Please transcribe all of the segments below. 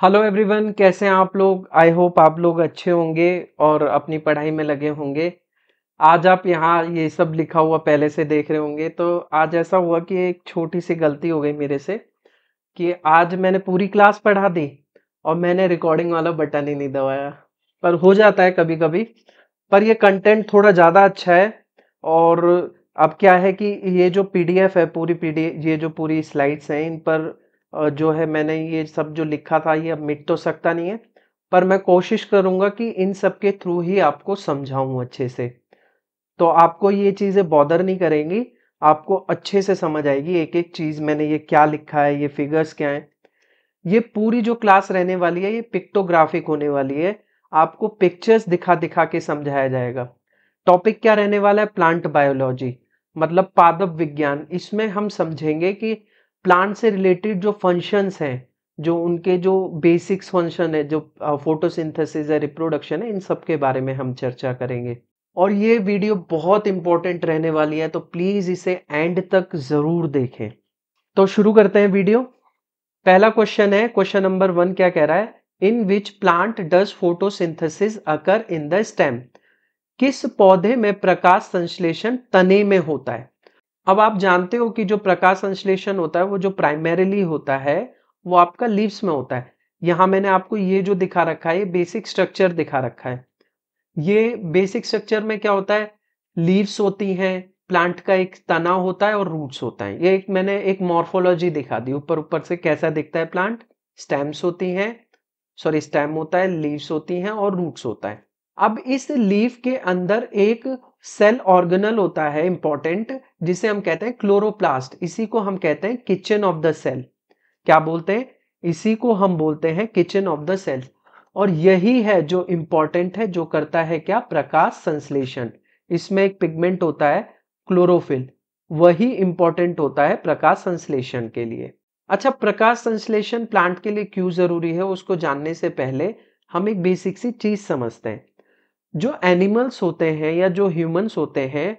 Hello everyone, कैसे हैं आप लोग। आई होप आप लोग अच्छे होंगे और अपनी पढ़ाई में लगे होंगे। आज आप यहाँ ये सब लिखा हुआ पहले से देख रहे होंगे। तो आज ऐसा हुआ कि एक छोटी सी गलती हो गई मेरे से कि आज मैंने पूरी क्लास पढ़ा दी और मैंने रिकॉर्डिंग वाला बटन ही नहीं दबाया। पर हो जाता है कभी कभी। पर ये कंटेंट थोड़ा ज़्यादा अच्छा है। और अब क्या है कि ये जो पीडीएफ है, पूरी पीडीएफ, ये जो पूरी स्लाइड्स हैं, इन पर जो है मैंने ये सब जो लिखा था ये अब मिट तो सकता नहीं है। पर मैं कोशिश करूंगा कि इन सब के थ्रू ही आपको समझाऊं अच्छे से। तो आपको ये चीज़ें बॉदर नहीं करेंगी। आपको अच्छे से समझ आएगी एक एक चीज़, मैंने ये क्या लिखा है, ये फिगर्स क्या है। ये पूरी जो क्लास रहने वाली है ये पिक्टोग्राफिक होने वाली है। आपको पिक्चर्स दिखा दिखा के समझाया जाएगा। टॉपिक क्या रहने वाला है? प्लांट बायोलॉजी, मतलब पादप विज्ञान। इसमें हम समझेंगे कि प्लांट से रिलेटेड जो फंक्शंस हैं, जो उनके जो बेसिक्स फंक्शन है, जो फोटोसिंथेसिस है, रिप्रोडक्शन है, इन सब के बारे में हम चर्चा करेंगे। और ये वीडियो बहुत इंपॉर्टेंट रहने वाली है, तो प्लीज इसे एंड तक जरूर देखें। तो शुरू करते हैं वीडियो। पहला क्वेश्चन है, क्वेश्चन नंबर 1 क्या कह रहा है? In which plant does photosynthesis occur in the stem? किस पौधे में प्रकाश संश्लेषण तने में होता है? अब आप जानते हो कि जो प्रकाश संश्लेषण होता है वो जो प्राइमरीली होता है वो आपका लीव्स में होता है। यहां मैंने आपको ये जो दिखा रखा है, ये बेसिक स्ट्रक्चर दिखा रखा है। ये बेसिक स्ट्रक्चर में क्या होता है? लीव्स होती हैं, प्लांट का एक तना होता है और रूट्स होता है। ये मैंने एक मॉर्फोलॉजी दिखा दी ऊपर ऊपर से कैसा दिखता है प्लांट। स्टेम्स होती हैं, सॉरी स्टेम होता है, लीव्स होती हैं और रूट्स होता है। अब इस लीफ के अंदर एक सेल ऑर्गेनल होता है इंपॉर्टेंट, जिसे हम कहते हैं क्लोरोप्लास्ट। इसी को हम कहते हैं किचन ऑफ द सेल। क्या बोलते हैं? इसी को हम बोलते हैं किचन ऑफ द सेल। और यही है जो इंपॉर्टेंट है, जो करता है क्या? प्रकाश संश्लेषण। इसमें एक पिगमेंट होता है क्लोरोफिल, वही इंपॉर्टेंट होता है प्रकाश संश्लेषण के लिए। अच्छा, प्रकाश संश्लेषण प्लांट के लिए क्यों जरूरी है उसको जानने से पहले हम एक बेसिक सी चीज समझते हैं। जो एनिमल्स होते हैं या जो ह्यूमंस होते हैं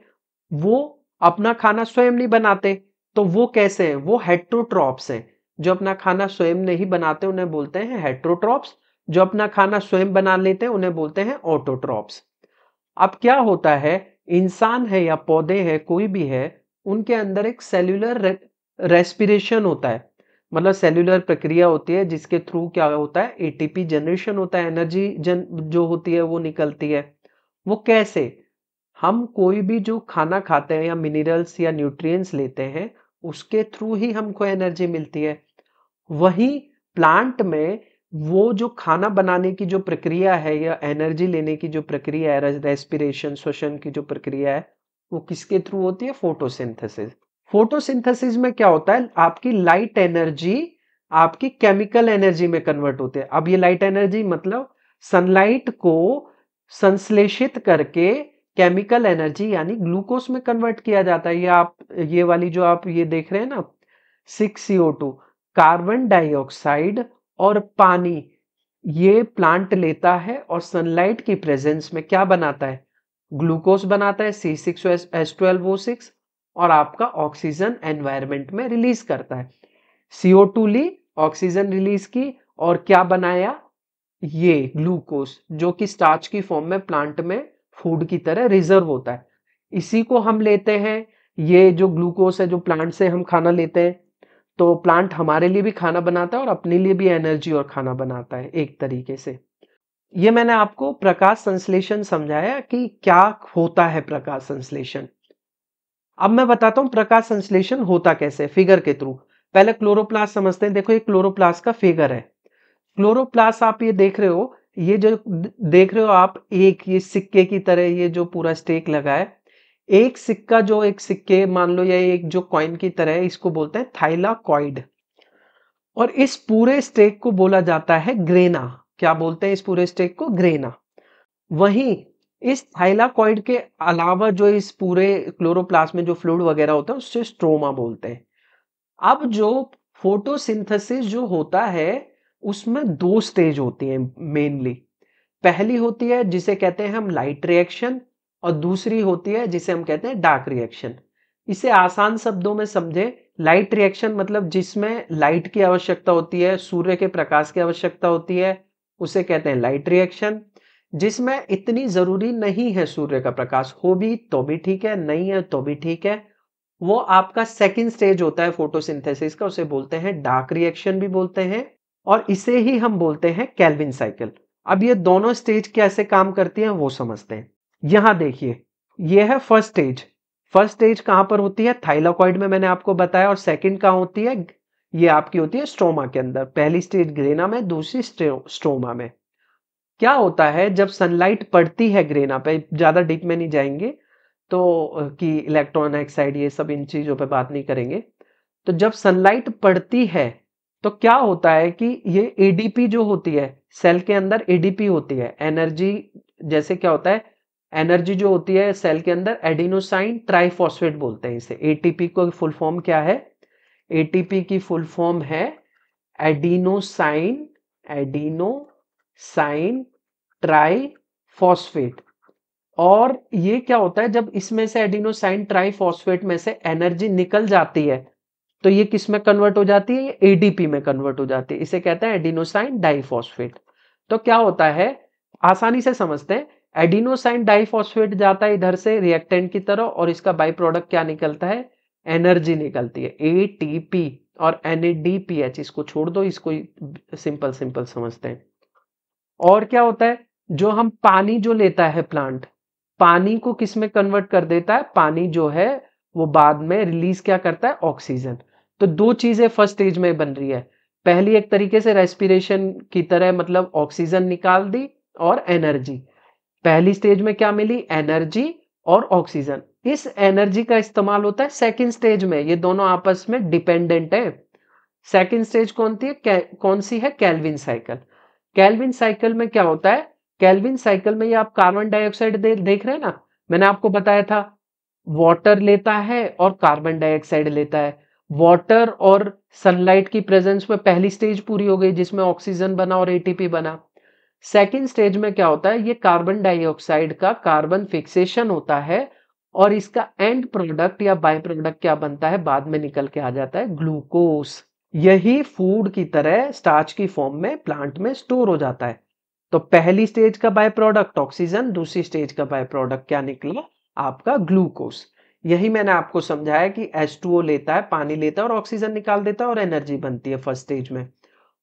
वो अपना खाना स्वयं नहीं बनाते। तो वो कैसे हैं? वो हेट्रोट्रॉप्स हैं। जो अपना खाना स्वयं नहीं बनाते उन्हें बोलते हैं हेट्रोट्रॉप्स। जो अपना खाना स्वयं बना लेते हैं उन्हें बोलते हैं ऑटोट्रॉप्स। अब क्या होता है, इंसान है या पौधे हैं, कोई भी है, उनके अंदर एक सेल्यूलर रेस्पिरेशन होता है। मतलब सेल्यूलर प्रक्रिया होती है जिसके थ्रू क्या होता है? एटीपी जनरेशन होता है, एनर्जी जो होती है वो निकलती है। वो कैसे? हम कोई भी जो खाना खाते हैं या मिनरल्स या न्यूट्रिएंट्स लेते हैं उसके थ्रू ही हमको एनर्जी मिलती है। वहीं प्लांट में वो जो खाना बनाने की जो प्रक्रिया है या एनर्जी लेने की जो प्रक्रिया है, रेस्पिरेशन, श्वसन की जो प्रक्रिया है, वो किसके थ्रू होती है? फोटोसिंथेसिस। फोटोसिंथेसिस में क्या होता है? आपकी लाइट एनर्जी आपकी केमिकल एनर्जी में कन्वर्ट होती है। अब ये लाइट एनर्जी मतलब सनलाइट को संश्लेषित करके केमिकल एनर्जी यानी ग्लूकोज में कन्वर्ट किया जाता है। ये वाली जो आप ये देख रहे हैं ना, 6CO2, कार्बन डाइऑक्साइड और पानी, ये प्लांट लेता है और सनलाइट की प्रेजेंस में क्या बनाता है? ग्लूकोज बनाता है, C6H12O6, और आपका ऑक्सीजन एनवायरमेंट में रिलीज करता है। CO2 ली, ऑक्सीजन रिलीज की, और क्या बनाया? ये ग्लूकोज, जो कि स्टार्च की फॉर्म में प्लांट में फूड की तरह रिजर्व होता है। इसी को हम लेते हैं। ये जो ग्लूकोज है जो प्लांट से हम खाना लेते हैं, तो प्लांट हमारे लिए भी खाना बनाता है और अपने लिए भी एनर्जी और खाना बनाता है एक तरीके से। ये मैंने आपको प्रकाश संश्लेषण समझाया कि क्या होता है प्रकाश संश्लेषण। अब मैं बताता हूं प्रकाश संश्लेषण होता कैसे, फिगर के थ्रू। पहले क्लोरोप्लास्ट समझते हैं। देखो ये क्लोरोप्लास्ट का फिगर है। क्लोरोप्लास्ट आप ये देख रहे हो, ये जो देख रहे हो आप, एक ये सिक्के की तरह ये जो पूरा स्टेक लगा है, एक सिक्का, जो एक सिक्के मान लो या एक जो कॉइन की तरह है, इसको बोलते हैं थाइलाकॉइड। और इस पूरे स्टेक को बोला जाता है ग्रेना। क्या बोलते हैं इस पूरे स्टेक को? ग्रेना। वहीं इस थाइलाकॉइड के अलावा जो इस पूरे क्लोरोप्लास्ट में जो फ्लूइड वगैरह होता है उससे स्ट्रोमा बोलते हैं। अब जो फोटोसिंथेसिस जो होता है उसमें दो स्टेज होती हैं मेनली। पहली होती है जिसे कहते हैं हम लाइट रिएक्शन, और दूसरी होती है जिसे हम कहते हैं डार्क रिएक्शन। इसे आसान शब्दों में समझे, लाइट रिएक्शन मतलब जिसमें लाइट की आवश्यकता होती है, सूर्य के प्रकाश की आवश्यकता होती है, उसे कहते हैं लाइट रिएक्शन। जिसमें इतनी जरूरी नहीं है सूर्य का प्रकाश, हो भी तो भी ठीक है, नहीं है तो भी ठीक है, वो आपका सेकंड स्टेज होता है फोटोसिंथेसिस का, उसे बोलते हैं डार्क रिएक्शन भी बोलते हैं, और इसे ही हम बोलते हैं केल्विन साइकिल। अब ये दोनों स्टेज कैसे काम करती हैं वो समझते हैं। यहां देखिए, ये है फर्स्ट स्टेज। फर्स्ट स्टेज कहां पर होती है? थाइलाकॉइड में, मैंने आपको बताया। और सेकंड कहां होती है? ये आपकी होती है स्ट्रोमा के अंदर। पहली स्टेज ग्रेना में, दूसरी स्ट्रोमा में। क्या होता है जब सनलाइट पड़ती है ग्रेना पे, ज्यादा डीप में नहीं जाएंगे तो कि इलेक्ट्रॉन एक्साइड ये सब इन चीजों पे बात नहीं करेंगे। तो जब सनलाइट पड़ती है तो क्या होता है कि ये एडीपी जो होती है सेल के अंदर, एडीपी होती है एनर्जी। जैसे क्या होता है, एनर्जी जो होती है सेल के अंदर, एडिनोसाइन ट्राइफॉस्फेट बोलते हैं इसे। एटीपी को फुल फॉर्म क्या है? एटीपी की फुल फॉर्म है एडिनोसाइन ट्राइफॉस्फेट। और ये क्या होता है, जब इसमें से एडिनोसाइन ट्राइफॉस्फेट में से एनर्जी निकल जाती है तो ये किस में कन्वर्ट हो जाती है? ये एडीपी में कन्वर्ट हो जाती है। इसे कहते हैं एडिनोसाइन डाइफॉस्फेट। तो क्या होता है, आसानी से समझते हैं। एडिनोसाइन डाइफॉस्फेट जाता है इधर से रिएक्टेंट की तरह, और इसका बाई प्रोडक्ट क्या निकलता है? एनर्जी निकलती है, एटीपी और एनएडीपीएच। इसको छोड़ दो, इसको सिंपल सिंपल समझते हैं। और क्या होता है, जो हम पानी जो लेता है प्लांट, पानी को किस में कन्वर्ट कर देता है? पानी जो है वो बाद में रिलीज क्या करता है? ऑक्सीजन। तो दो चीजें फर्स्ट स्टेज में बन रही है। पहली एक तरीके से रेस्पिरेशन की तरह, मतलब ऑक्सीजन निकाल दी और एनर्जी। पहली स्टेज में क्या मिली? एनर्जी और ऑक्सीजन। इस एनर्जी का इस्तेमाल होता है सेकंड स्टेज में। ये दोनों आपस में डिपेंडेंट है। सेकंड स्टेज कौन सी है? Calvin cycle. केल्विन साइकिल में क्या होता है? केल्विन साइकिल में ये आप कार्बन डाइऑक्साइड देख रहे हैं ना, मैंने आपको बताया था वाटर लेता है और कार्बन डाइऑक्साइड लेता है। वाटर और सनलाइट की प्रेजेंस में पहली स्टेज पूरी हो गई जिसमें ऑक्सीजन बना और एटीपी बना। सेकेंड स्टेज में क्या होता है, ये कार्बन डाइऑक्साइड का कार्बन फिक्सेशन होता है और इसका एंड प्रोडक्ट या बाय प्रोडक्ट क्या बनता है? बाद में निकल के आ जाता है ग्लूकोज। यही फूड की तरह स्टार्च की फॉर्म में प्लांट में स्टोर हो जाता है। तो पहली स्टेज का बाय प्रोडक्ट ऑक्सीजन, दूसरी स्टेज का बाय प्रोडक्ट क्या निकला? आपका ग्लूकोज। यही मैंने आपको समझाया कि H2O लेता है, पानी लेता है और ऑक्सीजन निकाल देता है और एनर्जी बनती है फर्स्ट स्टेज में।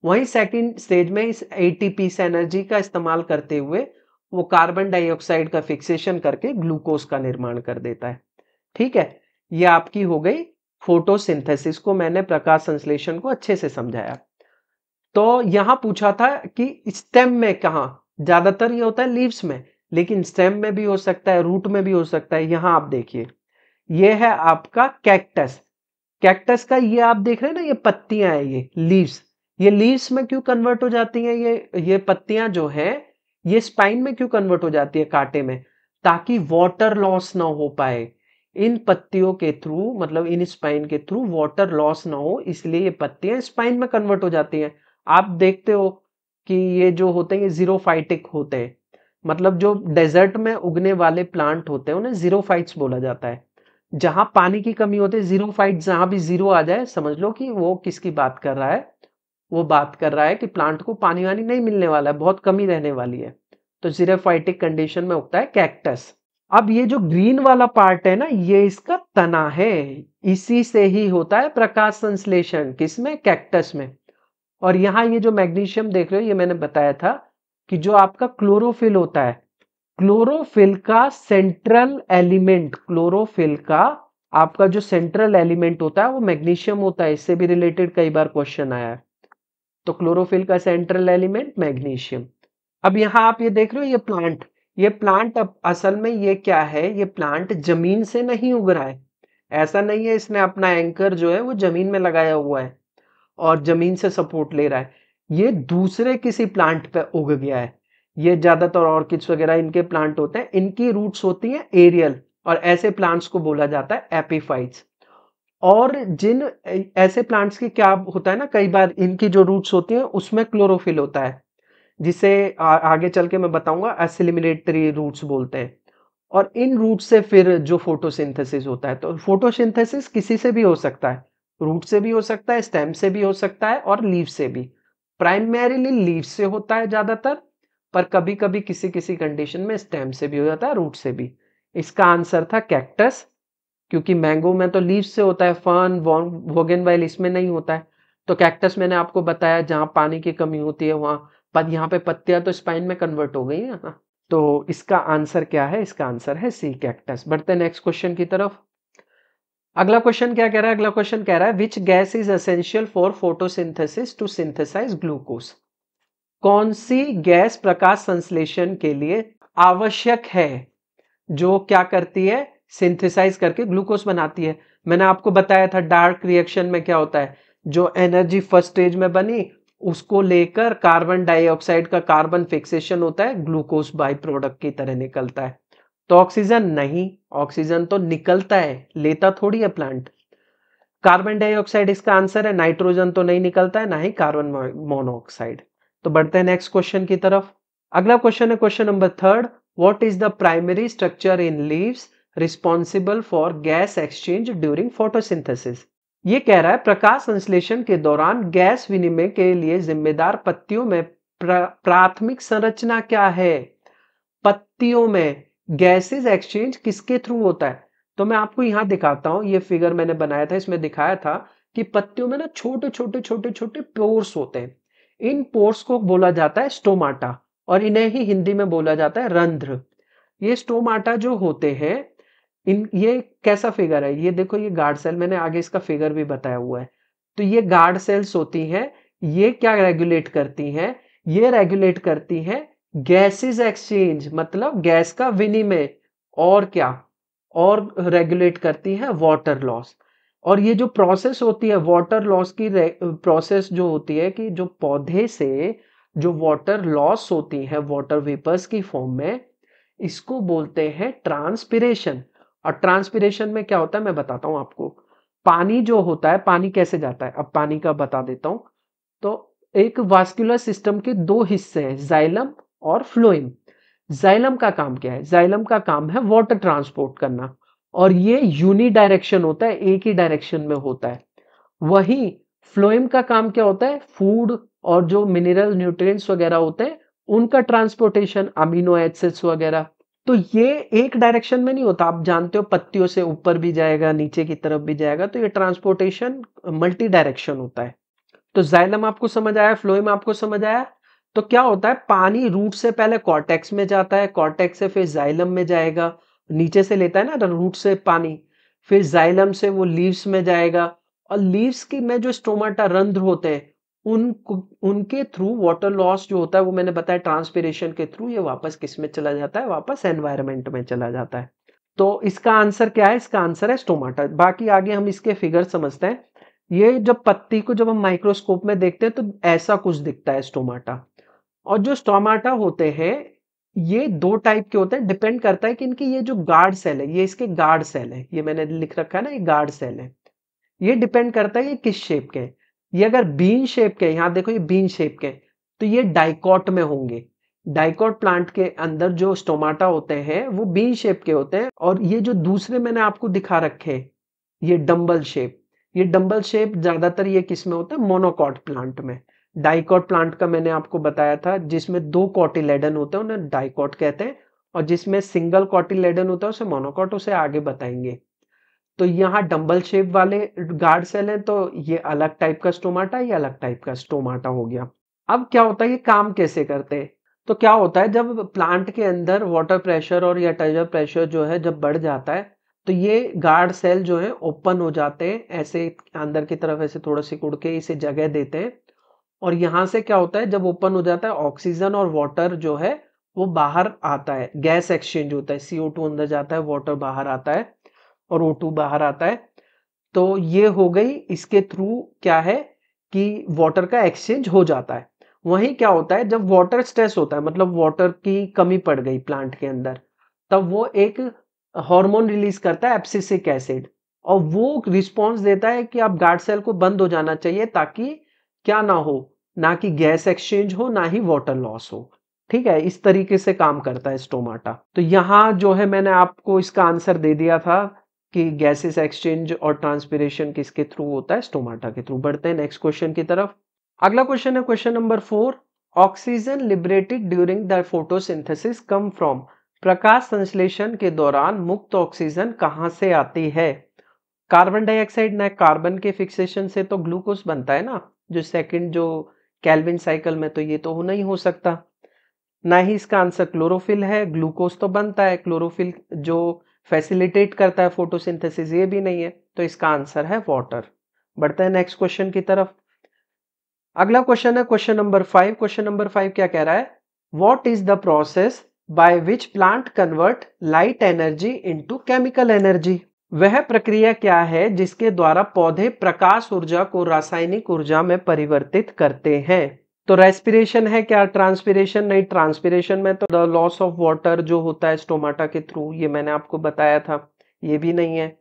वहीं सेकंड स्टेज में इस एटीपी से एनर्जी का इस्तेमाल करते हुए वो कार्बन डाइऑक्साइड का फिक्सेशन करके ग्लूकोज का निर्माण कर देता है। ठीक है, ये आपकी हो गई फोटोसिंथेसिस को मैंने प्रकाश संश्लेषण को अच्छे से समझाया। तो यहां पूछा था कि स्टेम में कहां? ज्यादातर ये होता है लीव्स में, लेकिन स्टेम में भी हो सकता है, रूट में भी हो सकता है। यहां आप देखिए, ये है आपका कैक्टस। कैक्टस का ये आप देख रहे हैं ना, ये पत्तियां हैं, ये लीव्स। ये लीव्स में क्यों कन्वर्ट हो जाती हैं? ये पत्तियां जो है ये स्पाइन में क्यों कन्वर्ट हो जाती है? कांटे में, ताकि वाटर लॉस ना हो पाए। इन पत्तियों के थ्रू, मतलब इन स्पाइन के थ्रू वाटर लॉस ना हो, इसलिए ये पत्तियां स्पाइन में कन्वर्ट हो जाती हैं। आप देखते हो कि ये जो होते हैं ये जीरोफाइटिक होते हैं, मतलब जो डेजर्ट में उगने वाले प्लांट होते हैं उन्हें जीरोफाइट्स बोला जाता है। जहां पानी की कमी होती है, जीरोफाइट, जहां भी जीरो आ जाए समझ लो कि वो किसकी बात कर रहा है? वो बात कर रहा है कि प्लांट को पानी वानी नहीं मिलने वाला है, बहुत कमी रहने वाली है। तो जीरोफाइटिक कंडीशन में उगता है कैक्टस। अब ये जो ग्रीन वाला पार्ट है ना, ये इसका तना है। इसी से ही होता है प्रकाश संश्लेषण। किसमें? कैक्टस में। और यहां ये जो मैग्नीशियम देख रहे हो, ये मैंने बताया था कि जो आपका क्लोरोफिल होता है, क्लोरोफिल का सेंट्रल एलिमेंट, क्लोरोफिल का आपका जो सेंट्रल एलिमेंट होता है वो मैग्नीशियम होता है। इससे भी रिलेटेड कई बार क्वेश्चन आया है। तो क्लोरोफिल का सेंट्रल एलिमेंट मैग्नीशियम। अब यहां आप ये देख रहे हो, ये प्लांट अब असल में ये क्या है? ये प्लांट जमीन से नहीं उग रहा है। ऐसा नहीं है इसने अपना एंकर जो है वो जमीन में लगाया हुआ है और जमीन से सपोर्ट ले रहा है। ये दूसरे किसी प्लांट पे उग गया है। ये ज्यादातर ऑर्किड्स वगैरह इनके प्लांट होते हैं, इनकी रूट्स होती हैं एरियल, और ऐसे प्लांट्स को बोला जाता है एपिफाइट्स। और जिन ऐसे प्लांट्स की क्या होता है ना, कई बार इनकी जो रूट्स होती हैं उसमें क्लोरोफिल होता है, जिसे आगे चल के मैं बताऊंगा एसिलिमिनेटरी रूट्स बोलते हैं। और इन रूट से फिर जो फोटोसिंथेसिस होता है, तो फोटोसिंथेसिस किसी से भी हो सकता है। रूट से भी हो सकता है, स्टेम से भी हो सकता है और लीव से भी। प्राइमरीली लीव से होता है ज्यादातर, पर कभी कभी किसी किसी कंडीशन में स्टेम से भी हो जाता है, रूट से भी। इसका आंसर था कैक्टस, क्योंकि मैंगो में तो लीव से होता है, फर्न बोगनवेल इसमें नहीं होता है। तो कैक्टस मैंने आपको बताया जहां पानी की कमी होती है वहां पर, यहाँ पे पत्तियां तो स्पाइन में कन्वर्ट हो गई है ना। तो इसका आंसर क्या है? इसका आंसर है सी, कैक्टस। बढ़ते हैं नेक्स्ट क्वेश्चन की तरफ। अगला क्वेश्चन क्या कह रहा है? अगला क्वेश्चन कह रहा है which gas is essential for photosynthesis to synthesize glucose. कौन सी गैस प्रकाश संश्लेषण के लिए आवश्यक है, जो क्या करती है? सिंथेसाइज करके ग्लूकोज बनाती है। मैंने आपको बताया था डार्क रिएक्शन में क्या होता है, जो एनर्जी फर्स्ट स्टेज में बनी उसको लेकर कार्बन डाइऑक्साइड का कार्बन फिक्सेशन होता है, ग्लूकोज बाई प्रोडक्ट की तरह निकलता है। तो ऑक्सीजन नहीं, ऑक्सीजन तो निकलता है, लेता थोड़ी है प्लांट। कार्बन डाइऑक्साइड इसका आंसर है, नाइट्रोजन तो नहीं निकलता है, ना ही कार्बन मोनोऑक्साइड। तो बढ़ते हैं नेक्स्ट क्वेश्चन की तरफ। अगला क्वेश्चन है question number 3। What is the primary structure in leaves responsible for gas exchange during photosynthesis. ये कह रहा है प्रकाश संश्लेषण के दौरान गैस विनिमय के लिए जिम्मेदार पत्तियों में प्राथमिक संरचना क्या है? पत्तियों में गैसेस एक्सचेंज किसके थ्रू होता है? तो मैं आपको यहां दिखाता हूं, ये फिगर मैंने बनाया था, इसमें दिखाया था कि पत्तियों में ना छोटे छोटे छोटे छोटे पोर्स होते हैं। इन पोर्स को बोला जाता है स्टोमाटा, और इन्हें ही हिंदी में बोला जाता है रंध्र। ये स्टोमाटा जो होते हैं, ये कैसा फिगर है? ये देखो, ये गार्ड सेल, मैंने आगे इसका फिगर भी बताया हुआ है। तो ये गार्ड सेल्स होती हैं, ये क्या रेगुलेट करती हैं? ये रेगुलेट करती हैं गैसेस एक्सचेंज, मतलब गैस का विनिमय। और क्या? और रेगुलेट करती है वाटर लॉस। और ये जो प्रोसेस होती है वाटर लॉस की, प्रोसेस जो होती है कि जो पौधे से जो वाटर लॉस होती है वाटर वेपर्स की फॉर्म में, इसको बोलते हैं ट्रांसपिरेशन। और ट्रांसपिरेशन में क्या होता है मैं बताता हूं आपको। पानी जो होता है, पानी कैसे जाता है, अब पानी का बता देता हूं। तो एक वास्कुलर सिस्टम के दो हिस्से हैं, जाइलम और फ्लोएम। जाइलम का काम क्या है? जाइलम का काम है वाटर ट्रांसपोर्ट करना, और ये यूनी डायरेक्शन होता है, एक ही डायरेक्शन में होता है। वहीं फ्लोएम का काम क्या होता है? फूड और जो मिनरल न्यूट्रिएंट्स वगैरह होते हैं उनका ट्रांसपोर्टेशन, अमीनो एसिड्स वगैरह। तो ये एक डायरेक्शन में नहीं होता, आप जानते हो पत्तियों से ऊपर भी जाएगा नीचे की तरफ भी जाएगा, तो ये ट्रांसपोर्टेशन मल्टी डायरेक्शन होता है। तो जाइलम आपको समझ आया, फ्लोएम आपको समझ आया। तो क्या होता है, पानी रूट से पहले कॉर्टेक्स में जाता है, कॉर्टेक्स से फिर जाइलम में जाएगा, नीचे से लेता है ना रूट से पानी, फिर जाइलम से वो लीव्स में जाएगा, और लीव्स की में जो स्टोमाटा रंध्र होते हैं उनके थ्रू वाटर लॉस जो होता है, वो मैंने बताया ट्रांसपिरेशन के थ्रू, ये वापस किस में चला जाता है? वापस एनवायरमेंट में चला जाता है। तो इसका आंसर क्या है? इसका आंसर है स्टोमाटा। बाकी आगे हम इसके फिगर समझते हैं। ये जब पत्ती को जब हम माइक्रोस्कोप में देखते हैं तो ऐसा कुछ दिखता है स्टोमाटा। और जो स्टोमाटा होते हैं ये दो टाइप के होते हैं, डिपेंड करता है कि इनकी ये जो गार्ड सेल है, ये इसके गार्ड सेल है, ये मैंने लिख रखा है ना, ये गार्ड सेल है। ये डिपेंड करता है ये किस शेप के हैं। ये अगर बीन शेप के, यहां देखो ये बीन शेप के, तो ये डाइकॉट में होंगे। डाइकॉट प्लांट के अंदर जो स्टोमाटा होते हैं वो बीन शेप के होते हैं। और ये जो दूसरे मैंने आपको दिखा रखे हैं, ये डंबल शेप, ये डंबल शेप ज्यादातर ये किस में होता है? मोनोकॉट प्लांट में। डाइकॉट प्लांट का मैंने आपको बताया था, जिसमें दो कॉटिलेडन होते हैं उन्हें डाइकॉट कहते हैं, और जिसमें सिंगल कॉटिलेडन होता है उसे मोनोकॉट, उसे आगे बताएंगे। तो यहाँ डंबल शेप वाले गार्ड सेल है, तो ये अलग टाइप का स्टोमाटा, ये अलग टाइप का स्टोमाटा हो गया। अब क्या होता है, ये काम कैसे करते हैं? तो क्या होता है, जब प्लांट के अंदर वाटर प्रेशर और या टेम्परेचर प्रेशर जो है जब बढ़ जाता है, तो ये गार्ड सेल जो है ओपन हो जाते हैं, ऐसे अंदर की तरफ ऐसे थोड़ा सिकुड़ के इसे जगह देते हैं। और यहां से क्या होता है, जब ओपन हो जाता है ऑक्सीजन और वाटर जो है वो बाहर आता है, गैस एक्सचेंज होता है, CO2 अंदर जाता है, वाटर बाहर आता है और O2 बाहर आता है। तो ये हो गई, इसके थ्रू क्या है कि वाटर का एक्सचेंज हो जाता है। वहीं क्या होता है, जब वाटर स्ट्रेस होता है, मतलब वाटर की कमी पड़ गई प्लांट के अंदर, तब वो एक हार्मोन रिलीज करता है एब्सिसिक एसिड, और वो रिस्पॉन्स देता है कि आप गार्ड सेल को बंद हो जाना चाहिए, ताकि क्या ना हो, ना कि गैस एक्सचेंज हो ना ही वाटर लॉस हो। ठीक है, इस तरीके से काम करता है स्टोमाटा। तो यहां जो है मैंने आपको इसका आंसर दे दिया था कि गैसेस एक्सचेंज और ट्रांसपिरेशन किसके थ्रू होता है, स्टोमाटा के थ्रू। बढ़ते हैं नेक्स्ट क्वेश्चन की तरफ। अगला क्वेश्चन है question number 4, oxygen liberated during the photosynthesis come from, प्रकाश संश्लेषण के दौरान मुक्त ऑक्सीजन कहां से आती है? कार्बन डाइऑक्साइड ना, कार्बन के फिक्सेशन से तो ग्लूकोज बनता है ना, जो सेकंड जो केल्विन साइकिल में, तो ये तो होना ही हो सकता। ना ही इसका आंसर क्लोरोफिल है, ग्लूकोज तो बनता है, क्लोरोफिल जो फैसिलिटेट करता है फोटोसिंथेसिस, ये भी नहीं है, तो इसका आंसर है वाटर। बढ़ते हैं नेक्स्ट क्वेश्चन की तरफ। अगला क्वेश्चन है क्वेश्चन नंबर 5। क्वेश्चन नंबर 5 क्या कह रहा है? What is the process by which plant convert light energy into chemical energy? वह प्रक्रिया क्या है जिसके द्वारा पौधे प्रकाश ऊर्जा को रासायनिक ऊर्जा में परिवर्तित करते हैं? तो रेस्पिरेशन है क्या, ट्रांसपिरेशन नहीं, ट्रांसपिरेशन में तो द लॉस ऑफ वाटर जो होता है स्टोमाटा के थ्रू, ये मैंने आपको बताया था, ये भी नहीं है।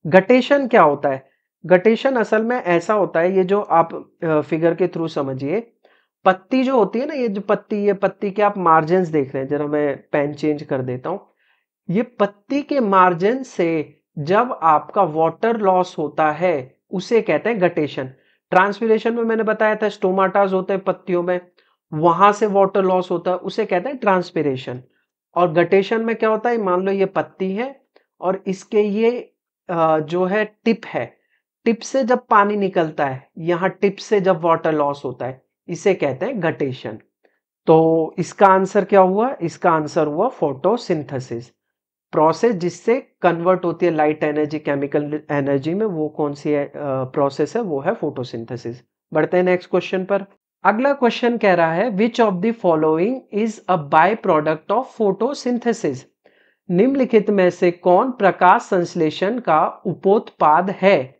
गटेशन क्या होता है? गटेशन असल में ऐसा होता है, ये जो आप फिगर के थ्रू समझिए, पत्ती जो होती है ना, ये जो पत्ती, ये पत्ती के आप मार्जिन्स देख रहे हैं, जरा मैं पेन चेंज कर देता हूं। ये पत्ती के मार्जिन से जब आपका वाटर लॉस होता है उसे कहते हैं गटेशन। ट्रांसपिरेशन में मैंने बताया था स्टोमाटाज होते हैं पत्तियों में, वहां से वाटर लॉस होता है, उसे कहते हैं ट्रांसपिरेशन। और गटेशन में क्या होता है, मान लो ये पत्ती है और इसके ये जो है टिप है, टिप से जब पानी निकलता है, यहां टिप से जब वाटर लॉस होता है, इसे कहते हैं गटेशन। तो इसका आंसर क्या हुआ? इसका आंसर हुआ फोटोसिंथेसिस। प्रोसेस जिससे कन्वर्ट होती है लाइट एनर्जी केमिकल एनर्जी में, वो कौन सी है प्रोसेस है? वो है फोटोसिंथेसिस। बढ़ते हैं नेक्स्ट क्वेश्चन पर। अगला क्वेश्चन कह रहा है which of the following is a by product of photosynthesis? निम्नलिखित में से कौन प्रकाश संश्लेषण का उपोत्पाद है?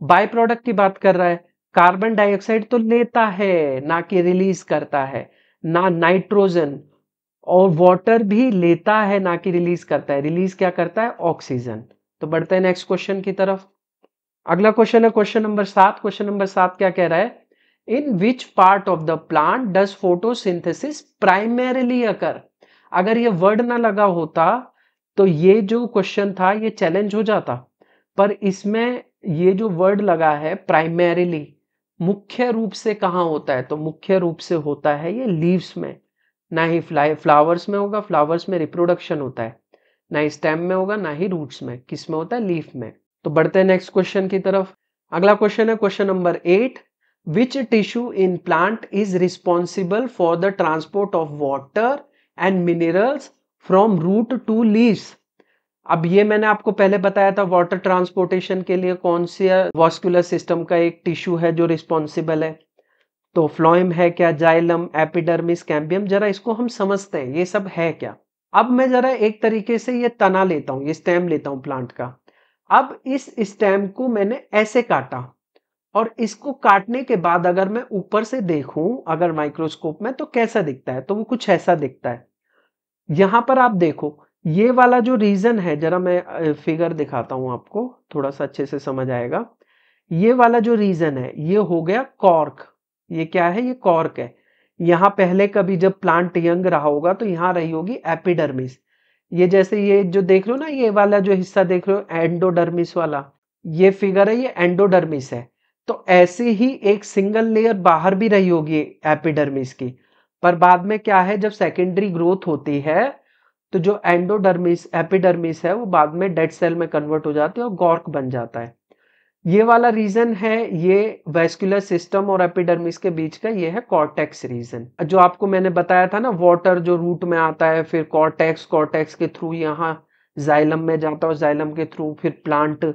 बाय प्रोडक्ट की बात कर रहा है। कार्बन डाइऑक्साइड तो लेता है, ना कि रिलीज करता है, ना नाइट्रोजन, और वाटर भी लेता है ना कि रिलीज करता है। रिलीज क्या करता है? ऑक्सीजन। तो बढ़ते हैं नेक्स्ट क्वेश्चन की तरफ। अगला क्वेश्चन है क्वेश्चन नंबर 7। क्वेश्चन नंबर 7 क्या कह रहा है? In which part of the plant does photosynthesis primarily occur? अगर ये वर्ड ना लगा होता तो ये जो क्वेश्चन था ये चैलेंज हो जाता, पर इसमें ये जो वर्ड लगा है प्राइमरीली, मुख्य रूप से कहां होता है? तो मुख्य रूप से होता है ये लीव्स में, ना ही फ्लावर्स में होगा, फ्लावर्स में रिप्रोडक्शन होता है, ना ही स्टेम में होगा, ना ही रूट्स में। किस में होता है? लीफ में। तो बढ़ते हैं नेक्स्ट क्वेश्चन की तरफ। अगला क्वेश्चन है question number 8। Which tissue in plant is responsible for the transport of water and minerals from root to leaves? अब ये मैंने आपको पहले बताया था, वाटर ट्रांसपोर्टेशन के लिए कौन सी वास्कुलर सिस्टम का एक टिश्यू है जो रिस्पॉन्सिबल है? तो फ्लोएम है क्या, जाइलम, एपिडर्मिस, कैम्बियम? जरा इसको हम समझते हैं ये सब है क्या। अब मैं जरा एक तरीके से ये तना लेता हूं, ये स्टेम लेता हूं प्लांट का। अब इस स्टेम को मैंने ऐसे काटा, और इसको काटने के बाद अगर मैं ऊपर से देखूं अगर माइक्रोस्कोप में, तो कैसा दिखता है? तो वो कुछ ऐसा दिखता है। यहां पर आप देखो, ये वाला जो रीजन है, जरा मैं फिगर दिखाता हूं आपको, थोड़ा सा अच्छे से समझ आएगा। ये वाला जो रीजन है ये हो गया कॉर्क। ये क्या है? ये कॉर्क है। यहां पहले कभी जब प्लांट यंग रहा होगा तो यहां रही होगी एपिडर्मिस। ये जैसे ये जो देख रहे हो ना, ये वाला जो हिस्सा देख रहे हो एंडोडर्मिस वाला, ये फिगर है, ये एंडोडर्मिस है। तो ऐसे ही एक सिंगल लेयर बाहर भी रही होगी एपिडर्मिस की, पर बाद में क्या है, जब सेकेंडरी ग्रोथ होती है तो जो एंडोडर्मिस एपिडर्मिस है वो बाद में डेड सेल में कन्वर्ट हो जाती है और गॉर्क बन जाता है। ये वाला रीजन है, ये वेस्कुलर सिस्टम और एपिडर्मिस के बीच का, ये है कॉर्टेक्स रीजन। जो आपको मैंने बताया था ना, वाटर जो रूट में आता है, फिर कॉर्टेक्स, कॉर्टेक्स के थ्रू यहाँ जाइलम में जाता है, और जाइलम के थ्रू फिर प्लांट,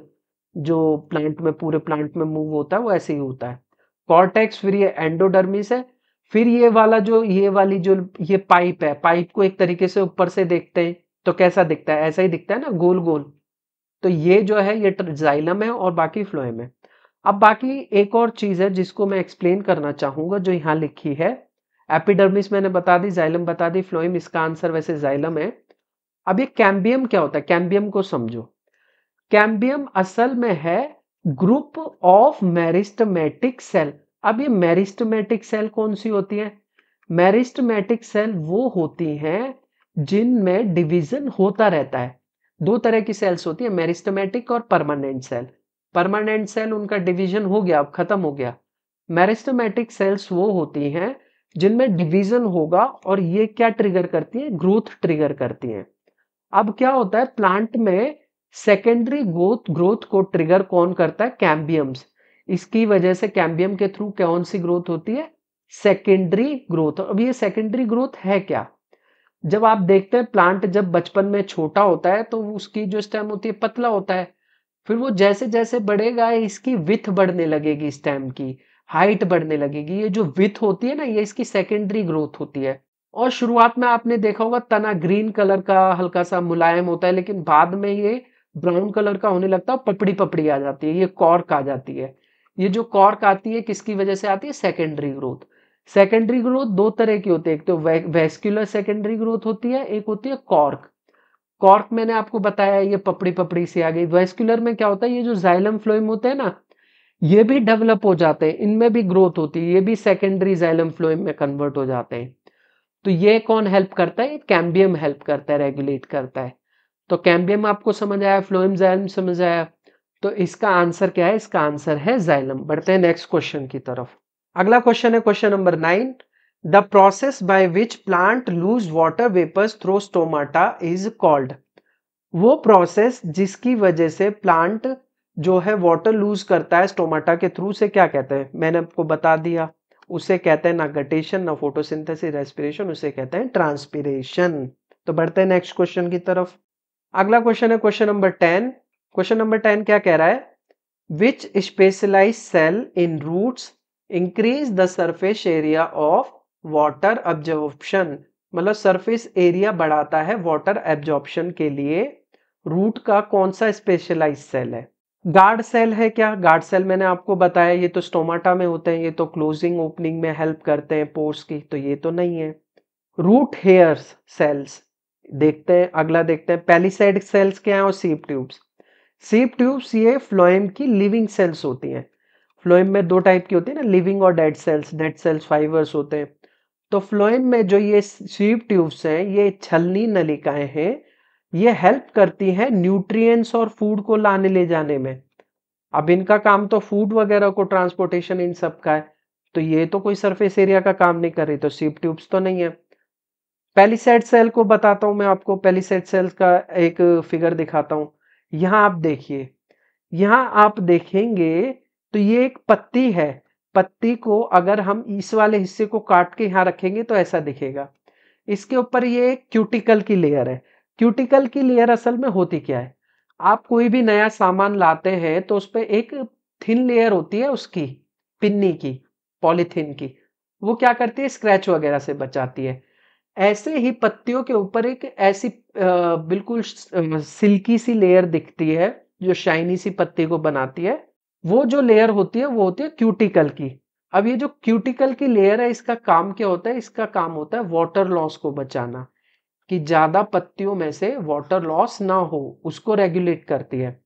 जो प्लांट में पूरे प्लांट में मूव होता है वो ऐसे ही होता है। कॉर्टेक्स, फिर ये एंडोडर्मिस है, फिर ये वाला जो ये वाली जो ये पाइप है, पाइप को एक तरीके से ऊपर से देखते हैं तो कैसा दिखता है? ऐसा ही दिखता है ना, गोल गोल। तो ये जो है ये जाइलम है और बाकी फ्लोएम है। अब बाकी एक और चीज है जिसको मैं एक्सप्लेन करना चाहूंगा, जो यहाँ लिखी है। एपिडर्मिस मैंने बता दी, जाइलम बता दी, फ्लोएम, इसका आंसर वैसे जाइलम है। अब ये कैम्बियम क्या होता है? कैम्बियम को समझो। कैम्बियम असल में है ग्रुप ऑफ मेरिस्टमेटिक सेल। अब ये मेरिस्टमेटिक सेल कौन सी होती है? मेरिस्टमेटिक सेल वो होती हैं जिनमें डिवीजन होता रहता है। दो तरह की सेल्स होती है, मेरिस्टेमेटिक और परमानेंट सेल। परमानेंट सेल उनका डिवीजन हो गया, अब खत्म हो गया। मेरिस्टेमेटिक सेल्स वो होती हैं जिनमें डिवीजन होगा और ये क्या ट्रिगर करती है, ग्रोथ ट्रिगर करती हैं। अब क्या होता है प्लांट में, सेकेंडरी ग्रोथ ग्रोथ को ट्रिगर कौन करता है, कैम्बियम्स। इसकी वजह से कैम्बियम के थ्रू कौन सी ग्रोथ होती है, सेकेंडरी ग्रोथ। अब ये सेकेंडरी ग्रोथ है क्या, जब आप देखते हैं प्लांट जब बचपन में छोटा होता है तो उसकी जो स्टेम होती है पतला होता है, फिर वो जैसे जैसे बढ़ेगा इसकी विथ बढ़ने लगेगी, स्टेम की हाइट बढ़ने लगेगी। ये जो विथ होती है ना, ये इसकी सेकेंडरी ग्रोथ होती है। और शुरुआत में आपने देखा होगा तना ग्रीन कलर का हल्का सा मुलायम होता है, लेकिन बाद में ये ब्राउन कलर का होने लगता है, पपड़ी पपड़ी आ जाती है, ये कॉर्क आ जाती है। ये जो कॉर्क आती है किसकी वजह से आती है, सेकेंडरी ग्रोथ। सेकेंडरी ग्रोथ दो तरह की होती है, एक तो वेस्क्यूलर सेकेंडरी ग्रोथ होती है, एक होती है कॉर्क। कॉर्क मैंने आपको बताया ये पपड़ी पपड़ी सी आ गई। वेस्क्यूलर में क्या होता है, ये जो जाइलम फ्लोएम होते हैं ना, ये भी डेवलप हो जाते हैं, इनमें भी ग्रोथ होती है, ये भी सेकेंडरी जाइलम फ्लोएम में कन्वर्ट हो जाते हैं। तो ये कौन हेल्प करता है, कैम्बियम हेल्प करता है, रेगुलेट करता है। तो कैम्बियम आपको समझ आया, फ्लोएम जाइलम समझ आया। तो इसका आंसर क्या है, इसका आंसर है जाइलम। बढ़ते हैं नेक्स्ट क्वेश्चन की तरफ। अगला क्वेश्चन है question number 9। The process by which plant lose water vapours through stomata is called. वो प्रोसेस जिसकी वजह से प्लांट जो है वाटर लूज करता है स्टोमाटा के थ्रू, से क्या कहते हैं, मैंने आपको बता दिया। उसे कहते हैं ना गटेशन, ना फोटोसिंथेसिस, रेस्पिरेशन, उसे कहते हैं ट्रांसपिरेशन। तो बढ़ते हैं नेक्स्ट क्वेश्चन की तरफ। अगला क्वेश्चन है क्वेश्चन नंबर 10। क्वेश्चन नंबर 10 क्या कह रहा है, which specialised cell in roots increase the surface area of water absorption. मतलब सरफेस एरिया बढ़ाता है वाटर एब्जॉर्प्शन के लिए, रूट का कौन सा स्पेशलाइज्ड सेल है। गार्ड सेल है क्या, गार्ड सेल मैंने आपको बताया ये तो स्टोमाटा में होते हैं, ये तो क्लोजिंग ओपनिंग में हेल्प करते हैं पोर्स की, तो ये तो नहीं है। रूट हेयर्स सेल्स, देखते हैं अगला, देखते हैं पेलिसेड सेल्स क्या है और सीप ट्यूब्स। सीप ट्यूब्स ये फ्लोएम की लिविंग सेल्स होती हैं। फ्लोएम में दो टाइप की होती है ना, लिविंग और dead cells. Dead cells fibres होते हैं। तो फ्लोएम में जो ये सीप ट्यूब्स हैं, ये छलनी नलिकाएं हैं, ये हेल्प करती हैं न्यूट्रिएंट्स और फूड को लाने ले जाने में। अब इनका काम तो फूड वगैरह को ट्रांसपोर्टेशन इन सब का है, तो ये तो कोई सरफेस एरिया का काम नहीं कर रही, तो सीप ट्यूब्स तो नहीं है। पेलिसेड सेल को बताता हूं मैं आपको, पेलिसेड सेल का एक फिगर दिखाता हूं। यहां आप देखिए, यहां आप देखेंगे तो ये एक पत्ती है। पत्ती को अगर हम इस वाले हिस्से को काट के यहां रखेंगे तो ऐसा दिखेगा। इसके ऊपर ये क्यूटिकल की लेयर है। क्यूटिकल की लेयर असल में होती क्या है, आप कोई भी नया सामान लाते हैं तो उस पर एक थिन लेयर होती है उसकी, पिन्नी की, पॉलीथीन की। वो क्या करती है, स्क्रैच वगैरह से बचाती है। ऐसे ही पत्तियों के ऊपर एक ऐसी बिल्कुल सिल्की सी लेयर दिखती है जो शाइनी सी पत्ती को बनाती है। वो जो लेयर होती है वो होती है क्यूटिकल की। अब ये जो क्यूटिकल की लेयर है, इसका काम क्या होता है, इसका काम होता है वाटर लॉस को बचाना, कि ज्यादा पत्तियों में से वाटर लॉस ना हो, उसको रेगुलेट करती है।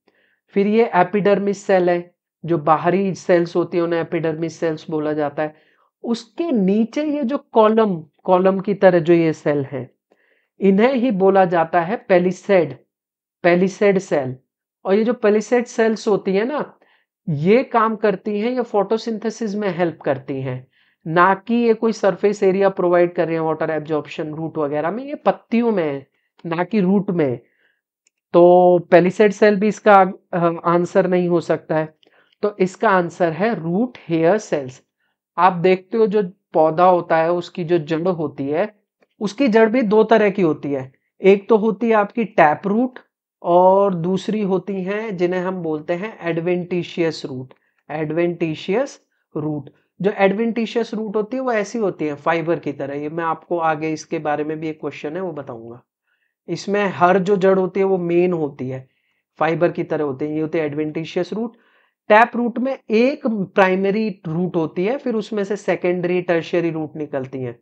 फिर ये एपिडर्मिस सेल है, जो बाहरी सेल्स होती है उन्हें एपिडर्मिस सेल्स बोला जाता है। उसके नीचे ये जो कॉलम कॉलम की तरह जो ये सेल है, इन्हें ही बोला जाता है पेलिसेड, पेलिसेड सेल। और ये जो पेलिसेड सेल्स होती है ना, ये काम करती हैं, ये फोटोसिंथेसिस में हेल्प करती हैं, ना कि ये कोई सरफेस एरिया प्रोवाइड कर रही है वाटर एब्जॉर्प्शन रूट वगैरह में, ये पत्तियों में है ना कि रूट में। तो पेलिसेड सेल भी इसका आंसर नहीं हो सकता है। तो इसका आंसर है रूट हेयर सेल्स। आप देखते हो जो पौधा होता है उसकी जो जड़ होती है, उसकी जड़ भी दो तरह की होती है। एक तो होती है आपकी टैप रूट, और दूसरी होती हैं जिन्हें हम बोलते हैं एडवेंटिशियस रूट। एडवेंटिशियस रूट, जो एडवेंटिशियस रूट होती है वो ऐसी होती है फाइबर की तरह। ये मैं आपको आगे इसके बारे में भी एक क्वेश्चन है वो बताऊंगा। इसमें हर जो जड़ होती है वो मेन होती है, फाइबर की तरह होती है, ये होती है एडवेंटिशियस रूट। टैप रूट में एक प्राइमरी रूट होती है, फिर उसमें से सेकेंडरी टर्शियरी रूट निकलती हैं।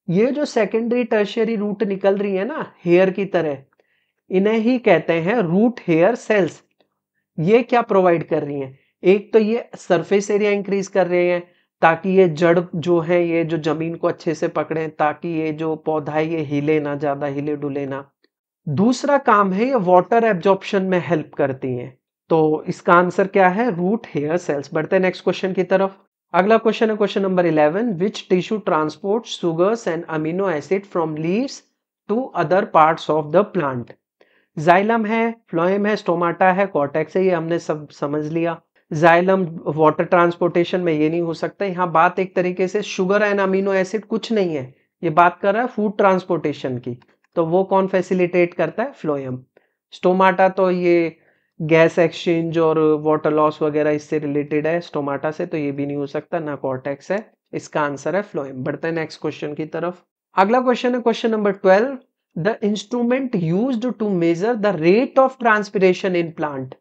ये जो सेकेंडरी टर्शियरी रूट निकल रही है ना हेयर की तरह, इन्हें ही कहते हैं रूट हेयर सेल्स। ये क्या प्रोवाइड कर रही हैं, एक तो ये सरफेस एरिया इंक्रीज कर रहे हैं ताकि ये जड़ जो है ये जो जमीन को अच्छे से पकड़े, ताकि ये जो पौधा है ये हिले ना, ज्यादा हिले डुले ना। दूसरा काम है ये वाटर एब्जॉर्प्शन में हेल्प करती हैं। तो इसका आंसर क्या है? Root hair cells. बढ़ते हैं नेक्स्ट क्वेश्चन की तरफ। अगला क्वेश्चन है question number 11, which tissue transport sugars and amino acid from leaves to other parts of the plant? Xylem है, फ्लोएम है, स्टोमाटा है, कॉर्टेक्स है, ये हमने सब समझ लिया। जाइलम वाटर ट्रांसपोर्टेशन में ये नहीं हो सकता। यहाँ बात एक तरीके से शुगर एंड अमीनो एसिड कुछ नहीं है, ये बात कर रहा है फूड ट्रांसपोर्टेशन की। तो वो कौन फैसिलिटेट करता है? फ्लोएम। स्टोमाटा तो ये गैस एक्सचेंज और वाटर लॉस वगैरह इससे रिलेटेड है स्टोमाटा से, तो ये भी नहीं हो सकता, ना कॉर्टेक्स है। इसका आंसर है फ्लोएम। बढ़ते हैं नेक्स्ट क्वेश्चन की तरफ। अगला क्वेश्चन है question number 12, the instrument used to measure the rate of transpiration in plant.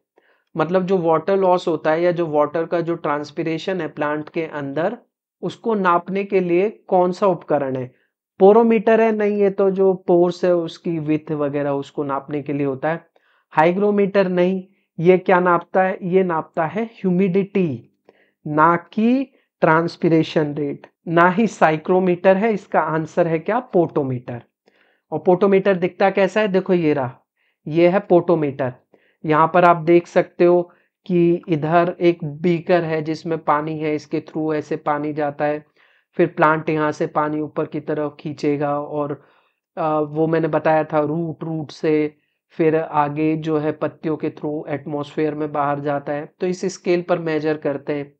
मतलब जो वाटर लॉस होता है या जो वाटर का जो ट्रांसपिरेशन है प्लांट के अंदर, उसको नापने के लिए कौन सा उपकरण है? पोरोमीटर है? नहीं, ये तो जो पोर्स है उसकी विथ वगैरह उसको नापने के लिए होता है। हाइग्रोमीटर? नहीं, ये क्या नापता है? ये नापता है ह्यूमिडिटी, ना कि ट्रांसपिरेशन रेट। ना ही साइक्रोमीटर है, इसका आंसर है क्या? पोटोमीटर। और पोटोमीटर दिखता कैसा है? देखो ये रहा, ये है पोटोमीटर। यहाँ पर आप देख सकते हो कि इधर एक बीकर है जिसमें पानी है, इसके थ्रू ऐसे पानी जाता है, फिर प्लांट यहाँ से पानी ऊपर की तरफ खींचेगा और वो मैंने बताया था रूट से फिर आगे जो है पत्तियों के थ्रू एटमॉस्फेयर में बाहर जाता है। तो इस स्केल पर मेजर करते हैं।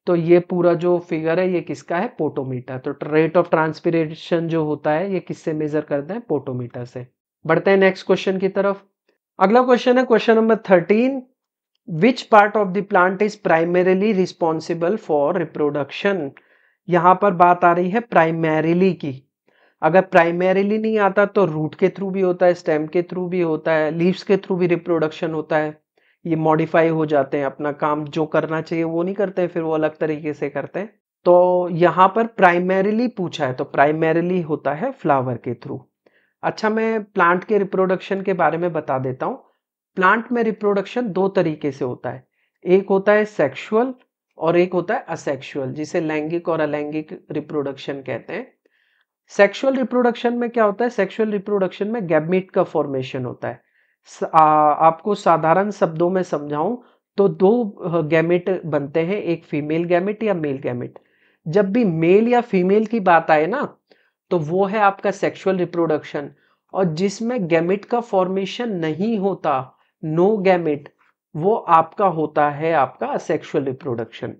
तो ये पूरा जो फिगर है ये किसका है? पोटोमीटर। तो रेट ऑफ ट्रांसपिरेशन जो होता है ये किससे मेजर करते हैं? पोटोमीटर से। बढ़ते हैं नेक्स्ट क्वेश्चन की तरफ। अगला क्वेश्चन है question number 13, which part of the plant is primarily responsible for reproduction? यहां पर बात आ रही है प्राइमरीली की। अगर प्राइमरीली नहीं आता तो रूट के थ्रू भी होता है, स्टेम के थ्रू भी होता है, लीव्स के थ्रू भी रिप्रोडक्शन होता है। ये मॉडिफाई हो जाते हैं, अपना काम जो करना चाहिए वो नहीं करते, फिर वो अलग तरीके से करते हैं। तो यहाँ पर प्राइमरीली पूछा है, तो प्राइमरीली होता है फ्लावर के थ्रू। अच्छा, मैं प्लांट के रिप्रोडक्शन के बारे में बता देता हूँ। प्लांट में रिप्रोडक्शन दो तरीके से होता है, एक होता है सेक्सुअल और एक होता है असेक्सुअल, जिसे लैंगिक और अलैंगिक रिप्रोडक्शन कहते हैं। सेक्सुअल रिप्रोडक्शन में क्या होता है? सेक्सुअल रिप्रोडक्शन में गैमेट का फॉर्मेशन होता है। आपको साधारण शब्दों में समझाऊं तो दो गैमेट बनते हैं, एक फीमेल गैमेट या मेल गैमेट। जब भी मेल या फीमेल की बात आए ना, तो वो है आपका सेक्सुअल रिप्रोडक्शन। और जिसमें गैमेट का फॉर्मेशन नहीं होता, नो गैमेट, वो आपका होता है आपका असेक्सुअल रिप्रोडक्शन।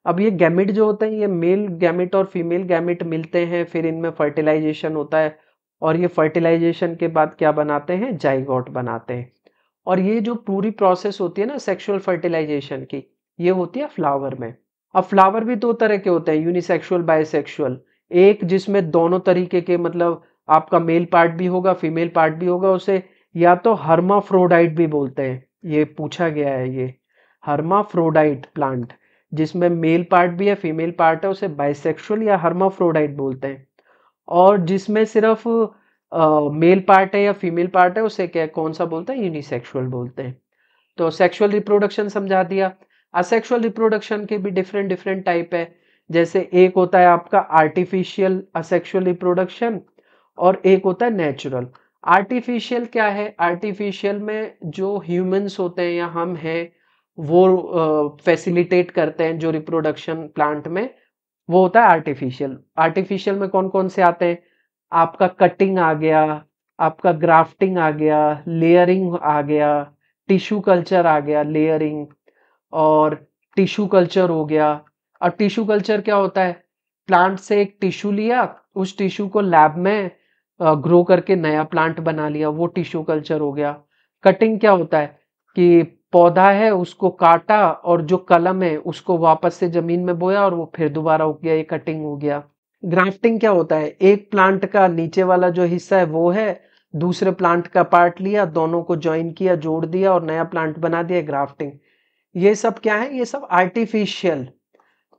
अब ये गैमेट जो होते हैं, ये मेल गैमेट और फीमेल गैमेट मिलते हैं, फिर इनमें फर्टिलाइजेशन होता है और ये फर्टिलाइजेशन के बाद क्या बनाते हैं? जाइगोट बनाते हैं। और ये जो पूरी प्रोसेस होती है ना सेक्सुअल फर्टिलाइजेशन की, ये होती है फ्लावर में। अब फ्लावर भी दो तरह के होते हैं, यूनिसेक्सुअल, बायसेक्सुअल। एक जिसमें दोनों तरीके के, मतलब आपका मेल पार्ट भी होगा फीमेल पार्ट भी होगा, उसे या तो हर्माफ्रोडाइट भी बोलते हैं। ये पूछा गया है, ये हर्माफ्रोडाइट प्लांट जिसमें मेल पार्ट भी है फीमेल पार्ट है, उसे बाइसेक्सुअल या हर्माफ्रोडाइट बोलते हैं। और जिसमें सिर्फ मेल पार्ट है या फीमेल पार्ट है, उसे क्या कौन सा बोलते हैं? यूनिसेक्सुअल बोलते हैं। तो सेक्सुअल रिप्रोडक्शन समझा दिया। असेक्सुअल रिप्रोडक्शन के भी डिफरेंट डिफरेंट टाइप है। जैसे एक होता है आपका आर्टिफिशियल असेक्सुअल रिप्रोडक्शन और एक होता है नेचुरल। आर्टिफिशियल क्या है? आर्टिफिशियल में जो ह्यूमंस होते हैं या हम हैं, वो फैसिलिटेट करते हैं जो रिप्रोडक्शन प्लांट में, वो होता है आर्टिफिशियल। आर्टिफिशियल में कौन कौन से आते हैं? आपका कटिंग आ गया, आपका ग्राफ्टिंग आ गया, लेयरिंग आ गया, टिश्यू कल्चर आ गया, लेयरिंग और टिश्यू कल्चर हो गया। और टिश्यू कल्चर क्या होता है? प्लांट से एक टिश्यू लिया, उस टिश्यू को लैब में ग्रो करके नया प्लांट बना लिया, वो टिश्यू कल्चर हो गया। कटिंग क्या होता है कि पौधा है उसको काटा और जो कलम है उसको वापस से जमीन में बोया और वो फिर दोबारा उग गया, ये कटिंग हो गया। ग्राफ्टिंग क्या होता है? एक प्लांट का नीचे वाला जो हिस्सा है वो है, दूसरे प्लांट का पार्ट लिया, दोनों को ज्वाइन किया, जोड़ दिया और नया प्लांट बना दिया, ग्राफ्टिंग। ये सब क्या है? ये सब आर्टिफिशियल।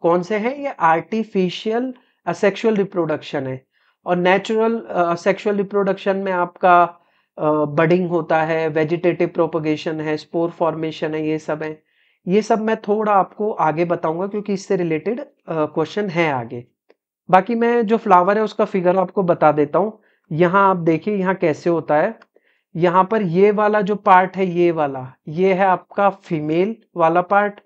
कौन से हैं ये? आर्टिफिशियल असेक्सुअल रिप्रोडक्शन है। और नेचुरल असेक्सुअल रिप्रोडक्शन में आपका बडिंग होता है, वेजिटेटिव प्रोपगेशन है, स्पोर फॉर्मेशन है, ये सब है। ये सब मैं थोड़ा आपको आगे बताऊंगा क्योंकि इससे रिलेटेड क्वेश्चन है आगे। बाकी मैं जो फ्लावर है उसका फिगर आपको बता देता हूँ। यहाँ आप देखिए यहाँ कैसे होता है। यहाँ पर ये वाला जो पार्ट है, ये है आपका फीमेल वाला पार्ट,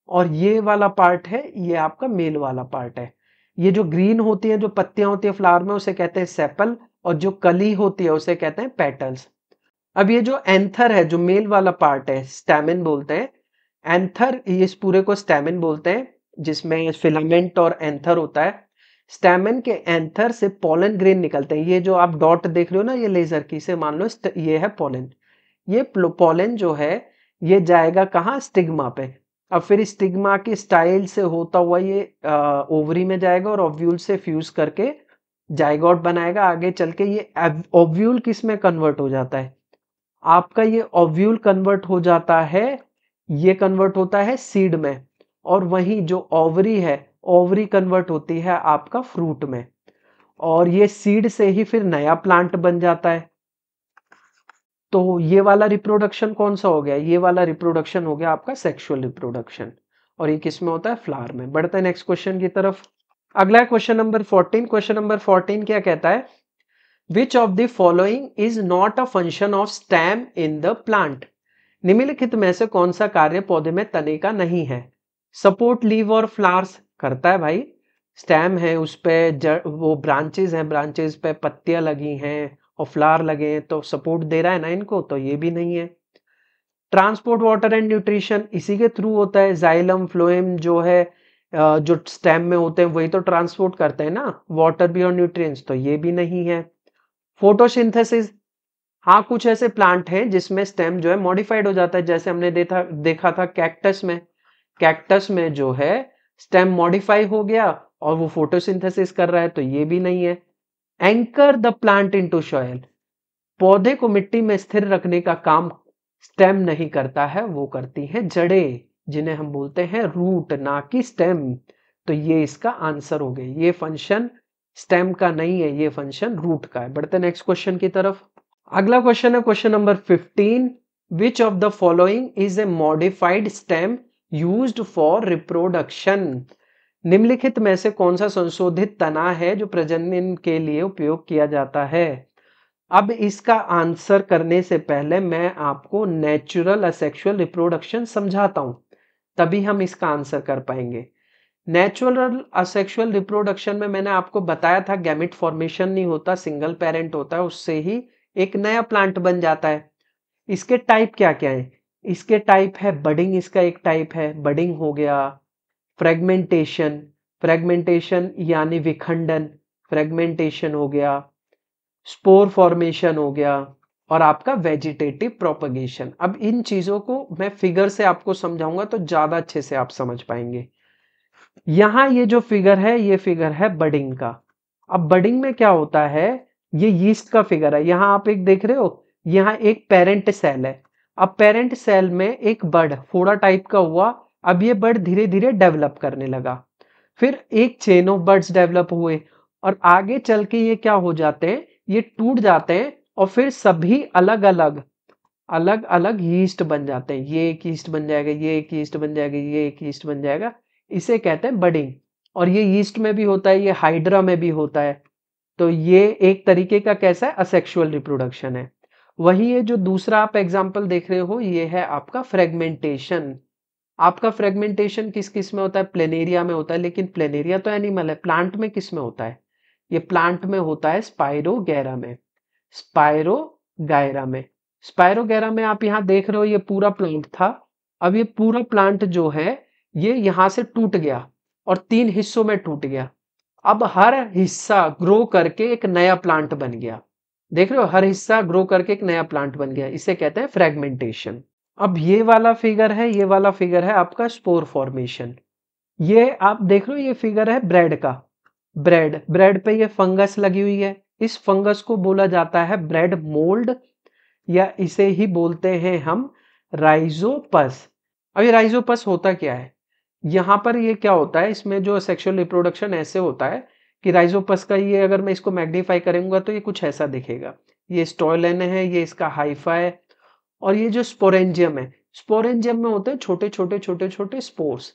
और ये वाला पार्ट है, ये आपका मेल वाला पार्ट है। ये जो ग्रीन होती है, जो पत्तियां होती है फ्लावर में, उसे कहते हैं सेपल, और जो कली होती है उसे कहते हैं पेटल्स। अब ये जो एंथर है, जो मेल वाला पार्ट है, स्टैमेन बोलते हैं। एंथर, ये इस पूरे को स्टैमेन बोलते हैं, जिसमें फिलामेंट और एंथर होता है। स्टैमेन के एंथर से पोलन ग्रेन निकलते हैं। ये जो आप डॉट देख रहे हो ना, ये लेजर की, से मान लो ये है पोलन। ये पोलन जो है, ये जाएगा कहाँ? स्टिग्मा पे। अब फिर स्टिग्मा की स्टाइल से होता हुआ ये ओवरी में जाएगा, और ओव्यूल से फ्यूज करके जाइगोट बनाएगा। आगे चल के ये ओव्यूल किस में कन्वर्ट हो जाता है? आपका ये ओव्यूल कन्वर्ट हो जाता है, ये कन्वर्ट होता है सीड में, और वहीं जो ओवरी है, ओवरी कन्वर्ट होती है आपका फ्रूट में, और ये सीड से ही फिर नया प्लांट बन जाता है। तो ये वाला रिप्रोडक्शन कौन सा हो गया? ये वाला रिप्रोडक्शन हो गया आपका सेक्सुअल रिप्रोडक्शन, और ये किस में होता है? फ्लावर में। बढ़ते हैं नेक्स्ट क्वेश्चन की तरफ। अगला क्वेश्चन नंबर 14। क्वेश्चन नंबर 14 क्या कहता है? Which of the following is not a function of stem in the plant? निम्नलिखित में से कौन सा कार्य पौधे में तने का नहीं है? सपोर्ट लीव और फ्लावर्स करता है भाई। स्टेम है, उस पे वो ब्रांचेस हैं, ब्रांचेस पे पत्तियां लगी हैं और फ्लावर लगे हैं, तो सपोर्ट दे रहा है ना इनको, तो ये भी नहीं है। ट्रांसपोर्ट वाटर एंड न्यूट्रिशन इसी के थ्रू होता है। जाइलम फ्लोएम जो है, जो स्टेम में होते हैं वही तो ट्रांसपोर्ट करते हैं ना, वाटर भी और न्यूट्रिएंट्स, तो ये भी नहीं है। फोटोसिंथेसिस, हाँ कुछ ऐसे प्लांट हैं जिसमें स्टेम जो है मॉडिफाइड हो जाता है, जैसे हमने देखा था कैक्टस में। कैक्टस में जो है स्टेम मॉडिफाई हो गया और वो फोटोसिंथेसिस कर रहा है, तो ये भी नहीं है। Anchor the plant into soil, पौधे को मिट्टी में स्थिर रखने का काम स्टेम नहीं करता है, वो करती हैं जड़ें, जिन्हें हम बोलते हैं रूट, ना कि स्टेम। तो ये इसका आंसर हो गया। ये फंक्शन स्टेम का नहीं है, ये फंक्शन रूट का है। बढ़ते नेक्स्ट क्वेश्चन की तरफ। अगला क्वेश्चन है question number 15। Which of the following is a modified stem used for reproduction? निम्नलिखित में से कौन सा संशोधित तना है जो प्रजनन के लिए उपयोग किया जाता है? अब इसका आंसर करने से पहले मैं आपको नेचुरल असेक्सुअल रिप्रोडक्शन समझाता हूं, तभी हम इसका आंसर कर पाएंगे। नेचुरल असेक्सुअल रिप्रोडक्शन में मैंने आपको बताया था गैमेट फॉर्मेशन नहीं होता, सिंगल पेरेंट होता है, उससे ही एक नया प्लांट बन जाता है। इसके टाइप क्या क्या है? इसके टाइप है बडिंग, इसका एक टाइप है, बडिंग हो गया। फ्रेगमेंटेशन, फ्रेगमेंटेशन यानी विखंडन, फ्रेगमेंटेशन हो गया। स्पोर फॉर्मेशन हो गया, और आपका वेजिटेटिव प्रोपगेशन। अब इन चीजों को मैं फिगर से आपको समझाऊंगा तो ज्यादा अच्छे से आप समझ पाएंगे। यहां ये जो फिगर है, ये फिगर है बडिंग का। अब बडिंग में क्या होता है? ये यीस्ट का फिगर है। यहां आप एक देख रहे हो, यहां एक पेरेंट सेल है। अब पेरेंट सेल में एक बड फोड़ा टाइप का हुआ। अब ये बड धीरे धीरे डेवलप करने लगा, फिर एक चेन ऑफ बर्ड्स डेवलप हुए, और आगे चल के ये क्या हो जाते हैं? ये टूट जाते हैं, और फिर सभी अलग अलग अलग अलग यीस्ट बन जाते हैं। ये एक यीस्ट बन जाएगा, ये एक यीस्ट बन जाएगा, ये एक यीस्ट बन जाएगा। इसे कहते हैं बडिंग। और ये यीस्ट में भी होता है, ये हाइड्रा में भी होता है। तो ये एक तरीके का कैसा है? असेक्सुअल रिप्रोडक्शन है। वही ये जो दूसरा आप एग्जाम्पल देख रहे हो, ये है आपका फ्रेगमेंटेशन। आपका फ्रेगमेंटेशन किस किस में होता है? प्लेनेरिया में होता है, लेकिन प्लेनेरिया तो एनिमल है। प्लांट में किस में होता है? ये प्लांट में होता है स्पाइरोगैरा में। स्पाइरोगैरा में, स्पाइरोगैरा में आप यहां देख रहे हो, ये पूरा प्लांट था। अब ये पूरा प्लांट जो है, ये यहां से टूट गया और 3 हिस्सों में टूट गया। अब हर हिस्सा ग्रो करके एक नया प्लांट बन गया। देख रहे हो, हर हिस्सा ग्रो करके एक नया प्लांट बन गया। इसे कहते हैं फ्रेगमेंटेशन। अब ये वाला फिगर है, ये वाला फिगर है आपका स्पोर फॉर्मेशन। ये आप देख रहे हो, ये फिगर है ब्रेड का। ब्रेड, ब्रेड पे ये फंगस लगी हुई है। इस फंगस को बोला जाता है ब्रेड मोल्ड, या इसे ही बोलते हैं हम राइजोपस। अब ये राइजोपस होता क्या है? यहां पर ये क्या होता है, इसमें जो सेक्सुअल रिप्रोडक्शन ऐसे होता है कि राइजोपस का ये, अगर मैं इसको मैग्नीफाई करूंगा तो ये कुछ ऐसा दिखेगा। ये स्टोलेन है, ये इसका हाइफा है, और ये जो स्पोरेंजियम है, स्पोरेंजियम में होते हैं छोटे छोटे छोटे छोटे स्पोर्स।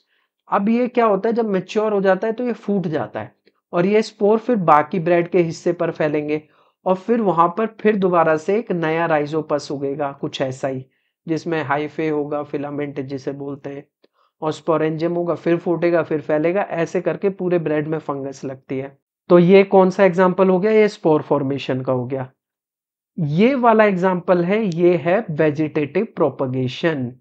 अब ये क्या होता है, जब मेच्योर हो जाता है तो ये फूट जाता है, और ये स्पोर फिर बाकी ब्रेड के हिस्से पर फैलेंगे, और फिर वहां पर फिर दोबारा से एक नया राइजोपस उगेगा, कुछ ऐसा ही, जिसमें हाइफे होगा, फिलामेंट जिसे बोलते हैं, और स्पोरेंजियम होगा, फिर फूटेगा, फिर फैलेगा, ऐसे करके पूरे ब्रेड में फंगस लगती है। तो ये कौन सा एग्जाम्पल हो गया? ये स्पोर फॉर्मेशन का हो गया। ये वाला एग्जाम्पल है, ये है वेजिटेटिव प्रोपगेशन।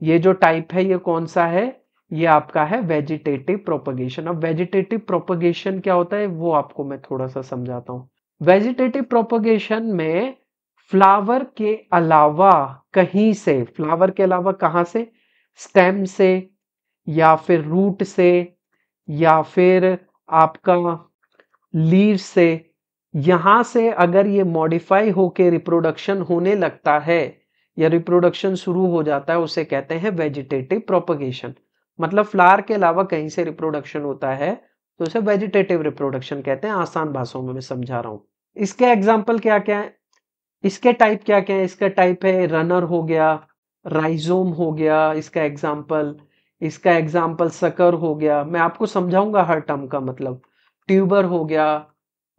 ये जो टाइप है ये कौन सा है? ये आपका है वेजिटेटिव प्रोपगेशन। अब वेजिटेटिव प्रोपगेशन क्या होता है वो आपको मैं थोड़ा सा समझाता हूँ। वेजिटेटिव प्रोपगेशन में फ्लावर के अलावा कहीं से, फ्लावर के अलावा कहाँ से? स्टेम से, या फिर रूट से, या फिर आपका लीव से, यहां से अगर ये मॉडिफाई होके रिप्रोडक्शन होने लगता है या रिप्रोडक्शन शुरू हो जाता है, उसे कहते हैं वेजिटेटिव प्रोपगेशन। मतलब फ्लावर के अलावा कहीं से रिप्रोडक्शन होता है तो उसे वेजिटेटिव रिप्रोडक्शन कहते हैं। आसान भाषाओं में मैं समझा रहा हूं। इसके एग्जाम्पल क्या क्या है, इसके टाइप क्या क्या है? इसका टाइप है रनर हो गया, राइजोम हो गया इसका एग्जाम्पल, इसका एग्जाम्पल सकर हो गया, मैं आपको समझाऊंगा हर टर्म का मतलब, ट्यूबर हो गया,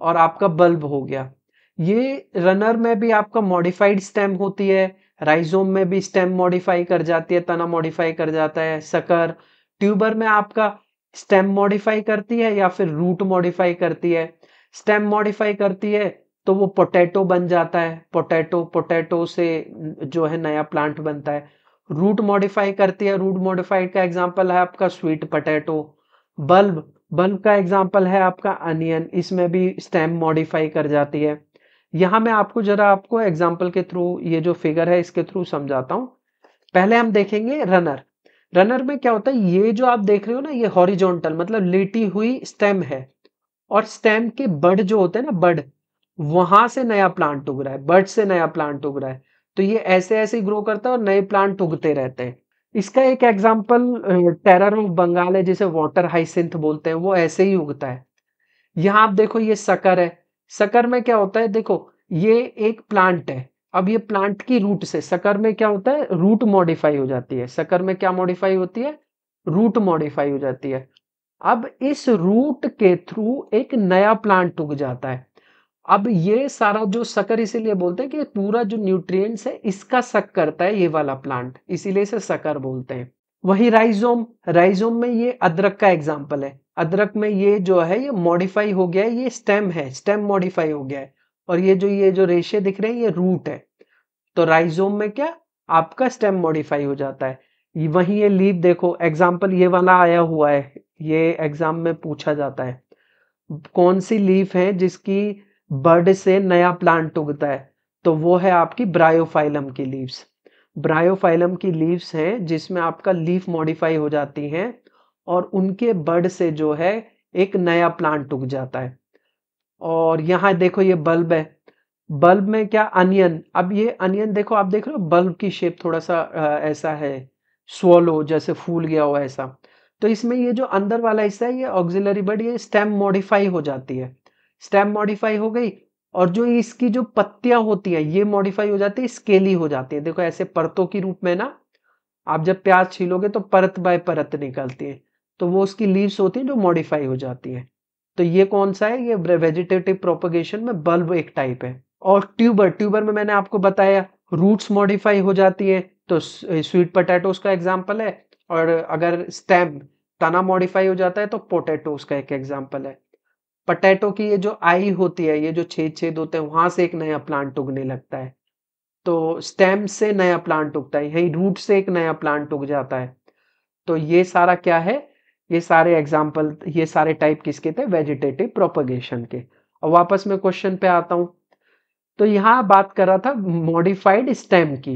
और आपका बल्ब हो गया। ये रनर में भी आपका मॉडिफाइड स्टेम होती है, राइजोम में भी स्टेम मॉडिफाई कर जाती है, तना मॉडिफाई कर जाता है, सकर ट्यूबर में आपका स्टेम मॉडिफाई करती है या फिर रूट मॉडिफाई करती है। स्टेम मॉडिफाई करती है तो वो पोटैटो बन जाता है, पोटैटो से जो है नया प्लांट बनता है। रूट मॉडिफाई करती है, रूट मॉडिफाइड का एग्जांपल है आपका स्वीट पोटैटो। बल्ब का एग्जांपल है आपका अनियन, इसमें भी स्टेम मॉडिफाई कर जाती है। यहां मैं आपको एग्जांपल के थ्रू, ये जो फिगर है इसके थ्रू समझाता हूं। पहले हम देखेंगे रनर। रनर में क्या होता है, ये जो आप देख रहे हो ना, ये हॉरिजॉन्टल मतलब लेटी हुई स्टेम है, और स्टेम के बड जो होते हैं ना, बड, वहां से नया प्लांट उग रहा है, बड से नया प्लांट उग रहा है। तो ये ऐसे ऐसे ग्रो करता है और नए प्लांट उगते रहते हैं। इसका एक एग्जांपल टेरर ऑफ बंगाल है, जिसे वाटर हाइसिंथ बोलते हैं, वो ऐसे ही उगता है। यहाँ आप देखो ये सकर है। सकर में क्या होता है, देखो ये एक प्लांट है। अब ये प्लांट की रूट से, सकर में क्या होता है, रूट मॉडिफाई हो जाती है। सकर में क्या मॉडिफाई होती है? रूट मॉडिफाई हो जाती है। अब इस रूट के थ्रू एक नया प्लांट उग जाता है। अब ये सारा जो सकर, इसीलिए बोलते हैं कि पूरा जो न्यूट्रिएंट्स है इसका सक करता है ये वाला प्लांट, इसीलिए इसे सकर बोलते हैं। वही राइजोम, राइजोम में ये अदरक का एग्जांपल है। अदरक में ये जो है ये मॉडिफाई हो गया है, ये स्टेम है, स्टेम मॉडिफाई हो गया है, और ये जो रेशे दिख रहे हैं ये रूट है। तो राइजोम में क्या, आपका स्टेम मॉडिफाई हो जाता है। वही ये लीफ देखो, एग्जाम्पल ये वाला आया हुआ है, ये एग्जाम में पूछा जाता है। कौन सी लीफ है जिसकी बड से नया प्लांट उगता है? तो वो है आपकी ब्रायोफाइलम की लीव्स। ब्रायोफाइलम की लीव्स हैं जिसमें आपका लीफ मॉडिफाई हो जाती हैं, और उनके बड से जो है एक नया प्लांट उग जाता है। और यहाँ देखो ये बल्ब है। बल्ब में क्या, अनियन। अब ये अनियन देखो, आप देख रहे हो बल्ब की शेप थोड़ा सा ऐसा है, स्वोलो जैसे फूल गया हो ऐसा। तो इसमें ये जो अंदर वाला हिस्सा है ये ऑक्सिलरी बड, ये स्टेम मॉडिफाई हो जाती है। स्टेम मॉडिफाई हो गई, और जो इसकी जो पत्तियां होती है ये मॉडिफाई हो जाती है, स्केली हो जाती है। देखो ऐसे परतों के रूप में ना, आप जब प्याज छीलोगे तो परत बाय परत निकलती है, तो वो उसकी लीव्स होती हैं जो मॉडिफाई हो जाती है। तो ये कौन सा है, ये वेजिटेटिव प्रोपगेशन में बल्ब एक टाइप है। और ट्यूबर, ट्यूबर में मैंने आपको बताया रूट्स मॉडिफाई हो जाती है, तो स्वीट पोटैटोस का एग्जांपल है। और अगर स्टेम, तना मॉडिफाई हो जाता है तो पोटैटोस का एक एग्जांपल है। पोटैटो की ये जो आई होती है, ये जो छेद छेद होते हैं, वहां से एक नया प्लांट उगने लगता है। तो स्टेम से नया प्लांट उगता है, यही रूट से एक नया प्लांट उग जाता है। तो ये सारा क्या है, ये सारे एग्जाम्पल, ये सारे टाइप किसके थे, वेजिटेटिव प्रोपगेशन के। और वापस मैं क्वेश्चन पे आता हूं। तो यहां बात कर रहा था मॉडिफाइड स्टेम की।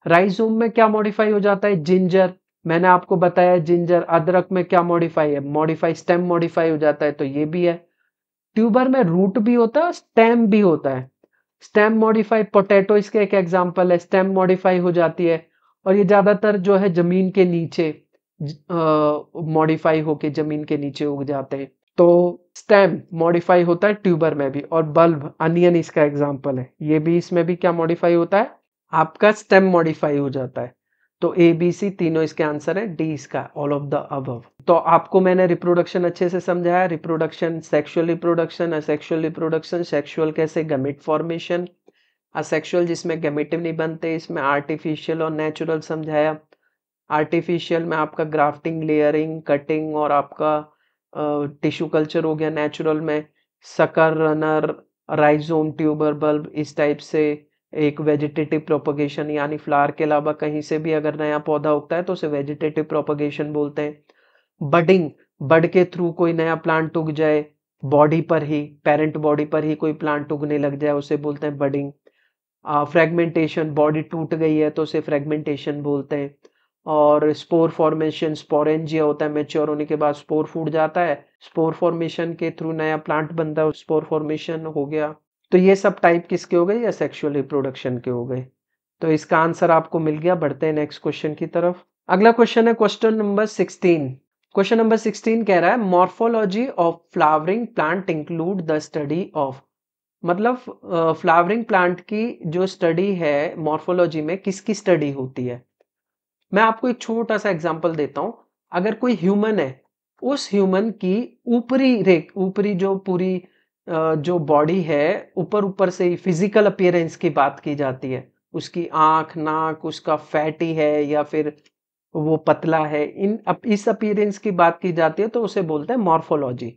राइजोम में क्या मॉडिफाई हो जाता है, जिंजर, मैंने आपको बताया जिंजर। अदरक में क्या मॉडिफाई है, मॉडिफाई स्टेम मॉडिफाई हो जाता है, तो ये भी है। ट्यूबर में रूट भी होता है, स्टेम भी होता है। स्टेम मॉडिफाई, पोटैटो इसके एक एग्जांपल है, स्टेम मॉडिफाई हो जाती है। और ये ज्यादातर जो है जमीन के नीचे मॉडिफाई होके जमीन के नीचे उग जाते हैं। तो स्टेम मॉडिफाई होता है ट्यूबर में भी। और बल्ब, अनियन इसका एग्जांपल है, ये भी, इसमें भी क्या मॉडिफाई होता है, आपका स्टेम मॉडिफाई हो जाता है। तो ए बी सी तीनों इसके आंसर है, डी इसका ऑल ऑफ द अबव। तो आपको मैंने रिप्रोडक्शन अच्छे से समझाया, reproduction, sexual reproduction, asexual reproduction. Sexual कैसे, गैमेट फॉर्मेशन। असेक्सुअल जिसमें गैमेट नहीं बनते, इसमें आर्टिफिशियल और नेचुरल समझाया। आर्टिफिशियल में आपका ग्राफ्टिंग, लेयरिंग, कटिंग और आपका टिश्यू कल्चर हो गया। नेचुरल में sucker, runner, rhizome, tuber, bulb, इस टाइप से एक वेजिटेटिव प्रोपगेशन, यानी फ्लावर के अलावा कहीं से भी अगर नया पौधा उगता है तो उसे वेजिटेटिव प्रोपगेशन बोलते हैं। बडिंग, बड के थ्रू कोई नया प्लांट उग जाए, बॉडी पर ही, पेरेंट बॉडी पर ही कोई प्लांट उगने लग जाए, उसे बोलते हैं बडिंग। फ्रेगमेंटेशन, बॉडी टूट गई है तो उसे फ्रेगमेंटेशन बोलते हैं। और स्पोर फॉर्मेशन, स्पोरेंजिया होता है, मैच्योर होने के बाद स्पोर फूट जाता है, स्पोर फॉर्मेशन के थ्रू नया प्लांट बनता है, स्पोर फॉर्मेशन हो गया। तो ये सब टाइप किसके हो गए, या सेक्सुअल रिप्रोडक्शन के हो गए। तो इसका आंसर आपको मिल गया। बढ़ते हैं नेक्स्ट क्वेश्चन की तरफ। अगला क्वेश्चन है क्वेश्चन नंबर 16। क्वेश्चन नंबर 16 कह रहा है morphology of flowering plant include the study of, मतलब फ्लावरिंग प्लांट की जो स्टडी है मॉर्फोलॉजी में किसकी स्टडी होती है। मैं आपको एक छोटा सा एग्जांपल देता हूं। अगर कोई ह्यूमन है, उस ह्यूमन की ऊपरी जो पूरी जो बॉडी है, ऊपर ऊपर से ही फिजिकल अपीयरेंस की बात की जाती है, उसकी आंख, नाक, उसका फैटी है या फिर वो पतला है, इस अपीयरेंस की बात की जाती है तो उसे बोलते हैं मॉर्फोलॉजी।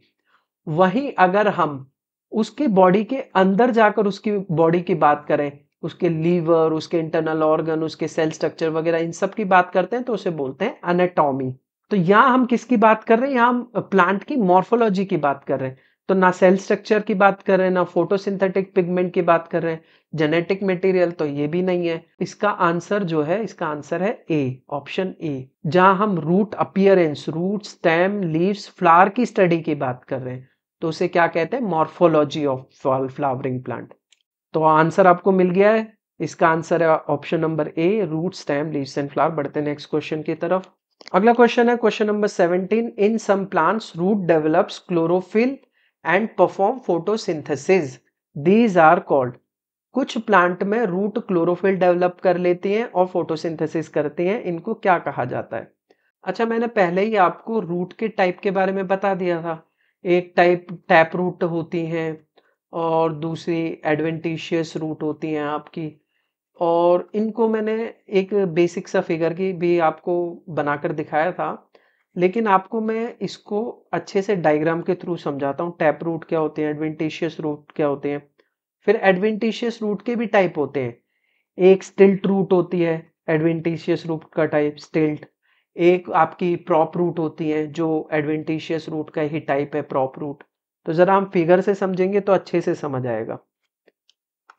वहीं अगर हम उसकी बॉडी के अंदर जाकर उसकी बॉडी की बात करें, उसके लीवर, उसके इंटरनल ऑर्गन, उसके सेल स्ट्रक्चर वगैरह, इन सब की बात करते हैं तो उसे बोलते हैं एनाटॉमी। तो यहां हम किसकी बात कर रहे हैं, यहां हम प्लांट की मॉर्फोलॉजी की बात कर रहे हैं। तो ना सेल स्ट्रक्चर की बात कर रहे हैं, ना फोटोसिंथेटिक पिगमेंट की बात कर रहे हैं, जेनेटिक मटेरियल तो ये भी नहीं है। इसका आंसर जो है, इसका आंसर है ए, ऑप्शन ए, जहां हम root appearance, root, stem, leaves, flower की स्टडी की बात कर रहे हैं तो उसे क्या कहते हैं, मॉर्फोलॉजी ऑफ फ्लावरिंग प्लांट। तो आंसर आपको मिल गया है। इसका आंसर है option number A, root, stem, leaves and flower. बढ़ते हैं नेक्स्ट क्वेश्चन की तरफ। अगला क्वेश्चन है question number 17। In some plants root develops chlorophyll and perform photosynthesis, these are called. कुछ प्लांट में रूट क्लोरोफिल डेवलप कर लेती हैं और फोटोसिंथेसिस करती हैं, इनको क्या कहा जाता है। अच्छा, मैंने पहले ही आपको रूट के टाइप के बारे में बता दिया था। एक टाइप टैप रूट होती हैं और दूसरी एडवेंटिशियस रूट होती हैं आपकी। और इनको मैंने एक बेसिक सा फिगर की भी आपको बनाकर दिखाया था, लेकिन आपको मैं इसको अच्छे से डायग्राम के थ्रू समझाता हूँ। टैप रूट क्या होते हैं, एडवेंटिशियस रूट क्या होते हैं। फिर एडवेंटिशियस रूट के भी टाइप होते हैं। एक स्टिल्ट रूट होती है, एडवेंटिशियस रूट का टाइप स्टिल्ट। एक आपकी प्रॉप रूट होती है जो एडवेंटिशियस रूट का ही टाइप है, प्रॉप रूट। तो जरा हम फिगर से समझेंगे तो अच्छे से समझ आएगा।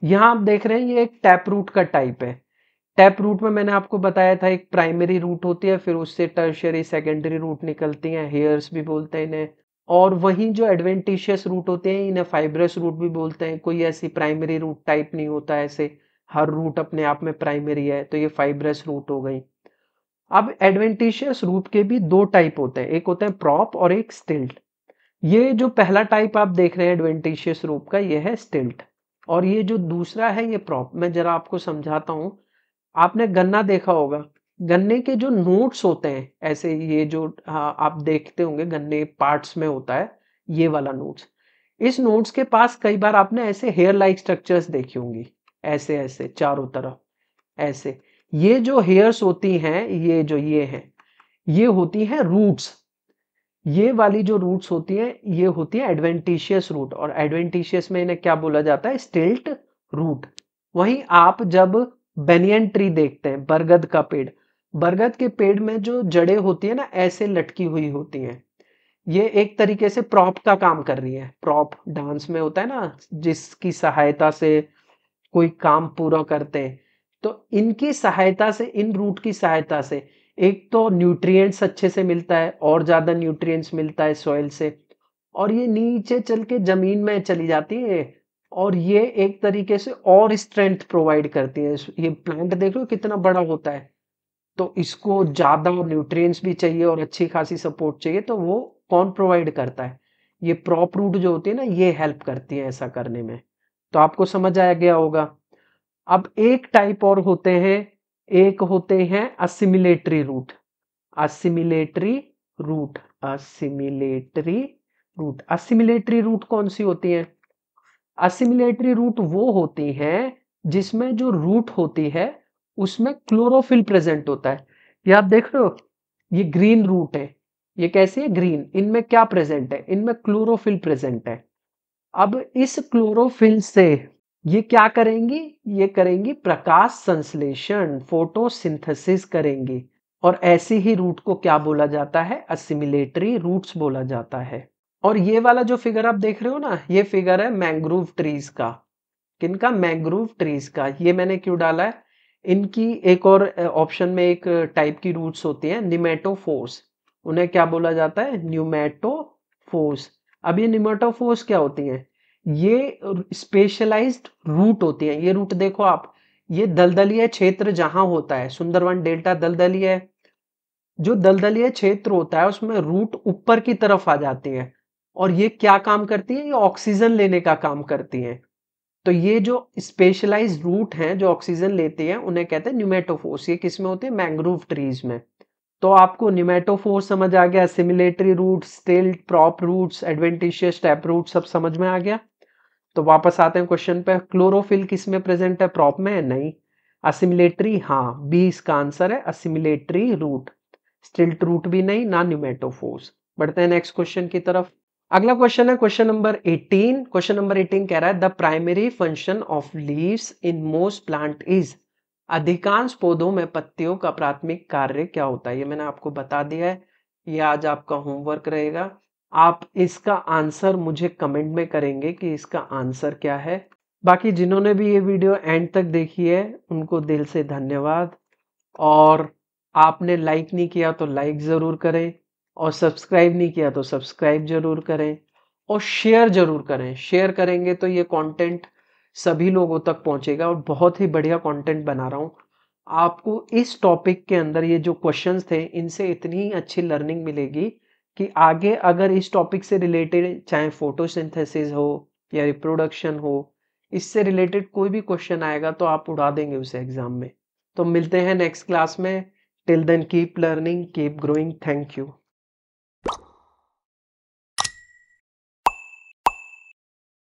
यहां आप देख रहे हैं ये एक टैप रूट का टाइप है। टैप रूट में मैंने आपको बताया था एक प्राइमरी रूट होती है, फिर उससे टर्शियरी, सेकेंडरी रूट निकलती हैं, हेयर्स भी बोलते हैं इन्हें। और वहीं जो एडवेंटिशियस रूट होते हैं इन्हें फाइब्रस रूट भी बोलते हैं। कोई ऐसी प्राइमरी रूट टाइप नहीं होता, ऐसे हर रूट अपने आप में प्राइमरी है, तो ये फाइब्रस रूट हो गई। अब एडवेंटिशियस रूट के भी दो टाइप होते हैं, एक होता है प्रॉप और एक स्टिल्ट। ये जो पहला टाइप आप देख रहे हैं एडवेंटिशियस रूट का, ये है स्टिल्ट। और ये जो दूसरा है ये प्रॉप। मैं जरा आपको समझाता हूं। आपने गन्ना देखा होगा, गन्ने के जो नोट्स होते हैं ऐसे, ये जो आप देखते होंगे गन्ने पार्ट्स में होता है ये वाला नोट्स। इस नोट्स के पास कई बार आपने ऐसे हेयर लाइक स्ट्रक्चर्स देखी होंगी, ऐसे ऐसे चारों तरफ ऐसे। ये जो हेयर्स होती हैं, ये हैं, ये होती हैं रूट्स। ये वाली जो रूट्स होती हैं ये होती है एडवेंटिशियस रूट, और एडवेंटिशियस में इन्हें क्या बोला जाता है, स्टिल्ट रूट। वहीं आप जब बेनियन ट्री देखते हैं, बरगद का पेड़, बरगद के पेड़ में जो जड़ें होती है ना ऐसे लटकी हुई होती हैं, ये एक तरीके से प्रॉप का काम कर रही है। प्रॉप डांस में होता है ना, जिसकी सहायता से कोई काम पूरा करते हैं। तो इनकी सहायता से, इन रूट की सहायता से एक तो न्यूट्रिएंट्स अच्छे से मिलता है, और ज्यादा न्यूट्रिएंट्स मिलता है सॉइल से, और ये नीचे चल के जमीन में चली जाती है, और ये एक तरीके से और स्ट्रेंथ प्रोवाइड करती है। ये प्लांट देख लो कितना बड़ा होता है, तो इसको ज्यादा न्यूट्रिएंट्स भी चाहिए और अच्छी खासी सपोर्ट चाहिए, तो वो कौन प्रोवाइड करता है, ये प्रॉप रूट जो होती है ना, ये हेल्प करती है ऐसा करने में। तो आपको समझ आया गया होगा। अब एक टाइप और होते हैं एक होते हैं assimilatory root. Assimilatory root, assimilatory root, assimilatory root कौन सी होती है? असिमिलेटरी रूट वो होती हैं जिसमें जो रूट होती है उसमें क्लोरोफिल प्रेजेंट होता है। ये आप देख रहे हो, ये ग्रीन रूट है, ये कैसी है? ग्रीन। इनमें क्या प्रेजेंट है? इनमें क्लोरोफिल प्रेजेंट है। अब इस क्लोरोफिल से ये क्या करेंगी? ये करेंगी प्रकाश संश्लेषण, फोटोसिंथेसिस करेंगी। और ऐसी ही रूट को क्या बोला जाता है? असिमिलेटरी रूट्स बोला जाता है। और ये वाला जो फिगर आप देख रहे हो ना, ये फिगर है मैंग्रोव ट्रीज का। किनका? मैंग्रोव ट्रीज का। ये मैंने क्यों डाला है? इनकी एक और ऑप्शन में एक टाइप की रूट्स होती हैं, निमेटोफोर्स। उन्हें क्या बोला जाता है? न्यूमेटोफोर्स। अब ये निमेटोफोर्स क्या होती हैं? ये स्पेशलाइज्ड रूट होती हैं। ये रूट देखो आप, ये दलदलीय क्षेत्र जहां होता है, सुंदरवन डेल्टा दलदलीय है, जो दलदलीय क्षेत्र होता है उसमें रूट ऊपर की तरफ आ जाती है। और ये क्या काम करती है? ये ऑक्सीजन लेने का काम करती है। तो ये जो स्पेशलाइज्ड रूट हैं जो ऑक्सीजन लेते हैं उन्हें कहते हैं न्यूमेटोफोर्स। ये किस में होते हैं? मैंग्रोव ट्रीज में। तो आपको न्यूमेटोफोर्स समझ आ गया, assimilatory root, stilt, prop roots, adventitious tap root सब समझ में आ गया। तो वापस आते हैं क्वेश्चन पे, क्लोरोफिल किस में प्रेजेंट है? प्रॉप में? नहीं। असिमिलेटरी? हाँ, बी इसका आंसर है, असिमिलेटरी रूट। स्टिल्ट रूट भी नहीं, ना न्यूमेटोफोर्स। बढ़ते हैं नेक्स्ट क्वेश्चन की तरफ। अगला क्वेश्चन है क्वेश्चन नंबर 18। क्वेश्चन नंबर 18 कह रहा है the primary function of leaves in most plant is. अधिकांश पौधों में पत्तियों का प्राथमिक कार्य क्या होता है? ये मैंने आपको बता दिया है, ये आज आपका होमवर्क रहेगा। आप इसका आंसर मुझे कमेंट में करेंगे कि इसका आंसर क्या है। बाकी जिन्होंने भी ये वीडियो एंड तक देखी है उनको दिल से धन्यवाद। और आपने लाइक नहीं किया तो लाइक जरूर करें, और सब्सक्राइब नहीं किया तो सब्सक्राइब जरूर करें, और शेयर जरूर करें। शेयर करेंगे तो ये कंटेंट सभी लोगों तक पहुंचेगा, और बहुत ही बढ़िया कंटेंट बना रहा हूं। आपको इस टॉपिक के अंदर ये जो क्वेश्चंस थे इनसे इतनी अच्छी लर्निंग मिलेगी कि आगे अगर इस टॉपिक से रिलेटेड चाहे फोटोसिंथेसिस हो या रिप्रोडक्शन हो, इससे रिलेटेड कोई भी क्वेश्चन आएगा तो आप उड़ा देंगे उसे एग्जाम में। तो मिलते हैं नेक्स्ट क्लास में। Till then keep learning, keep growing. Thank you.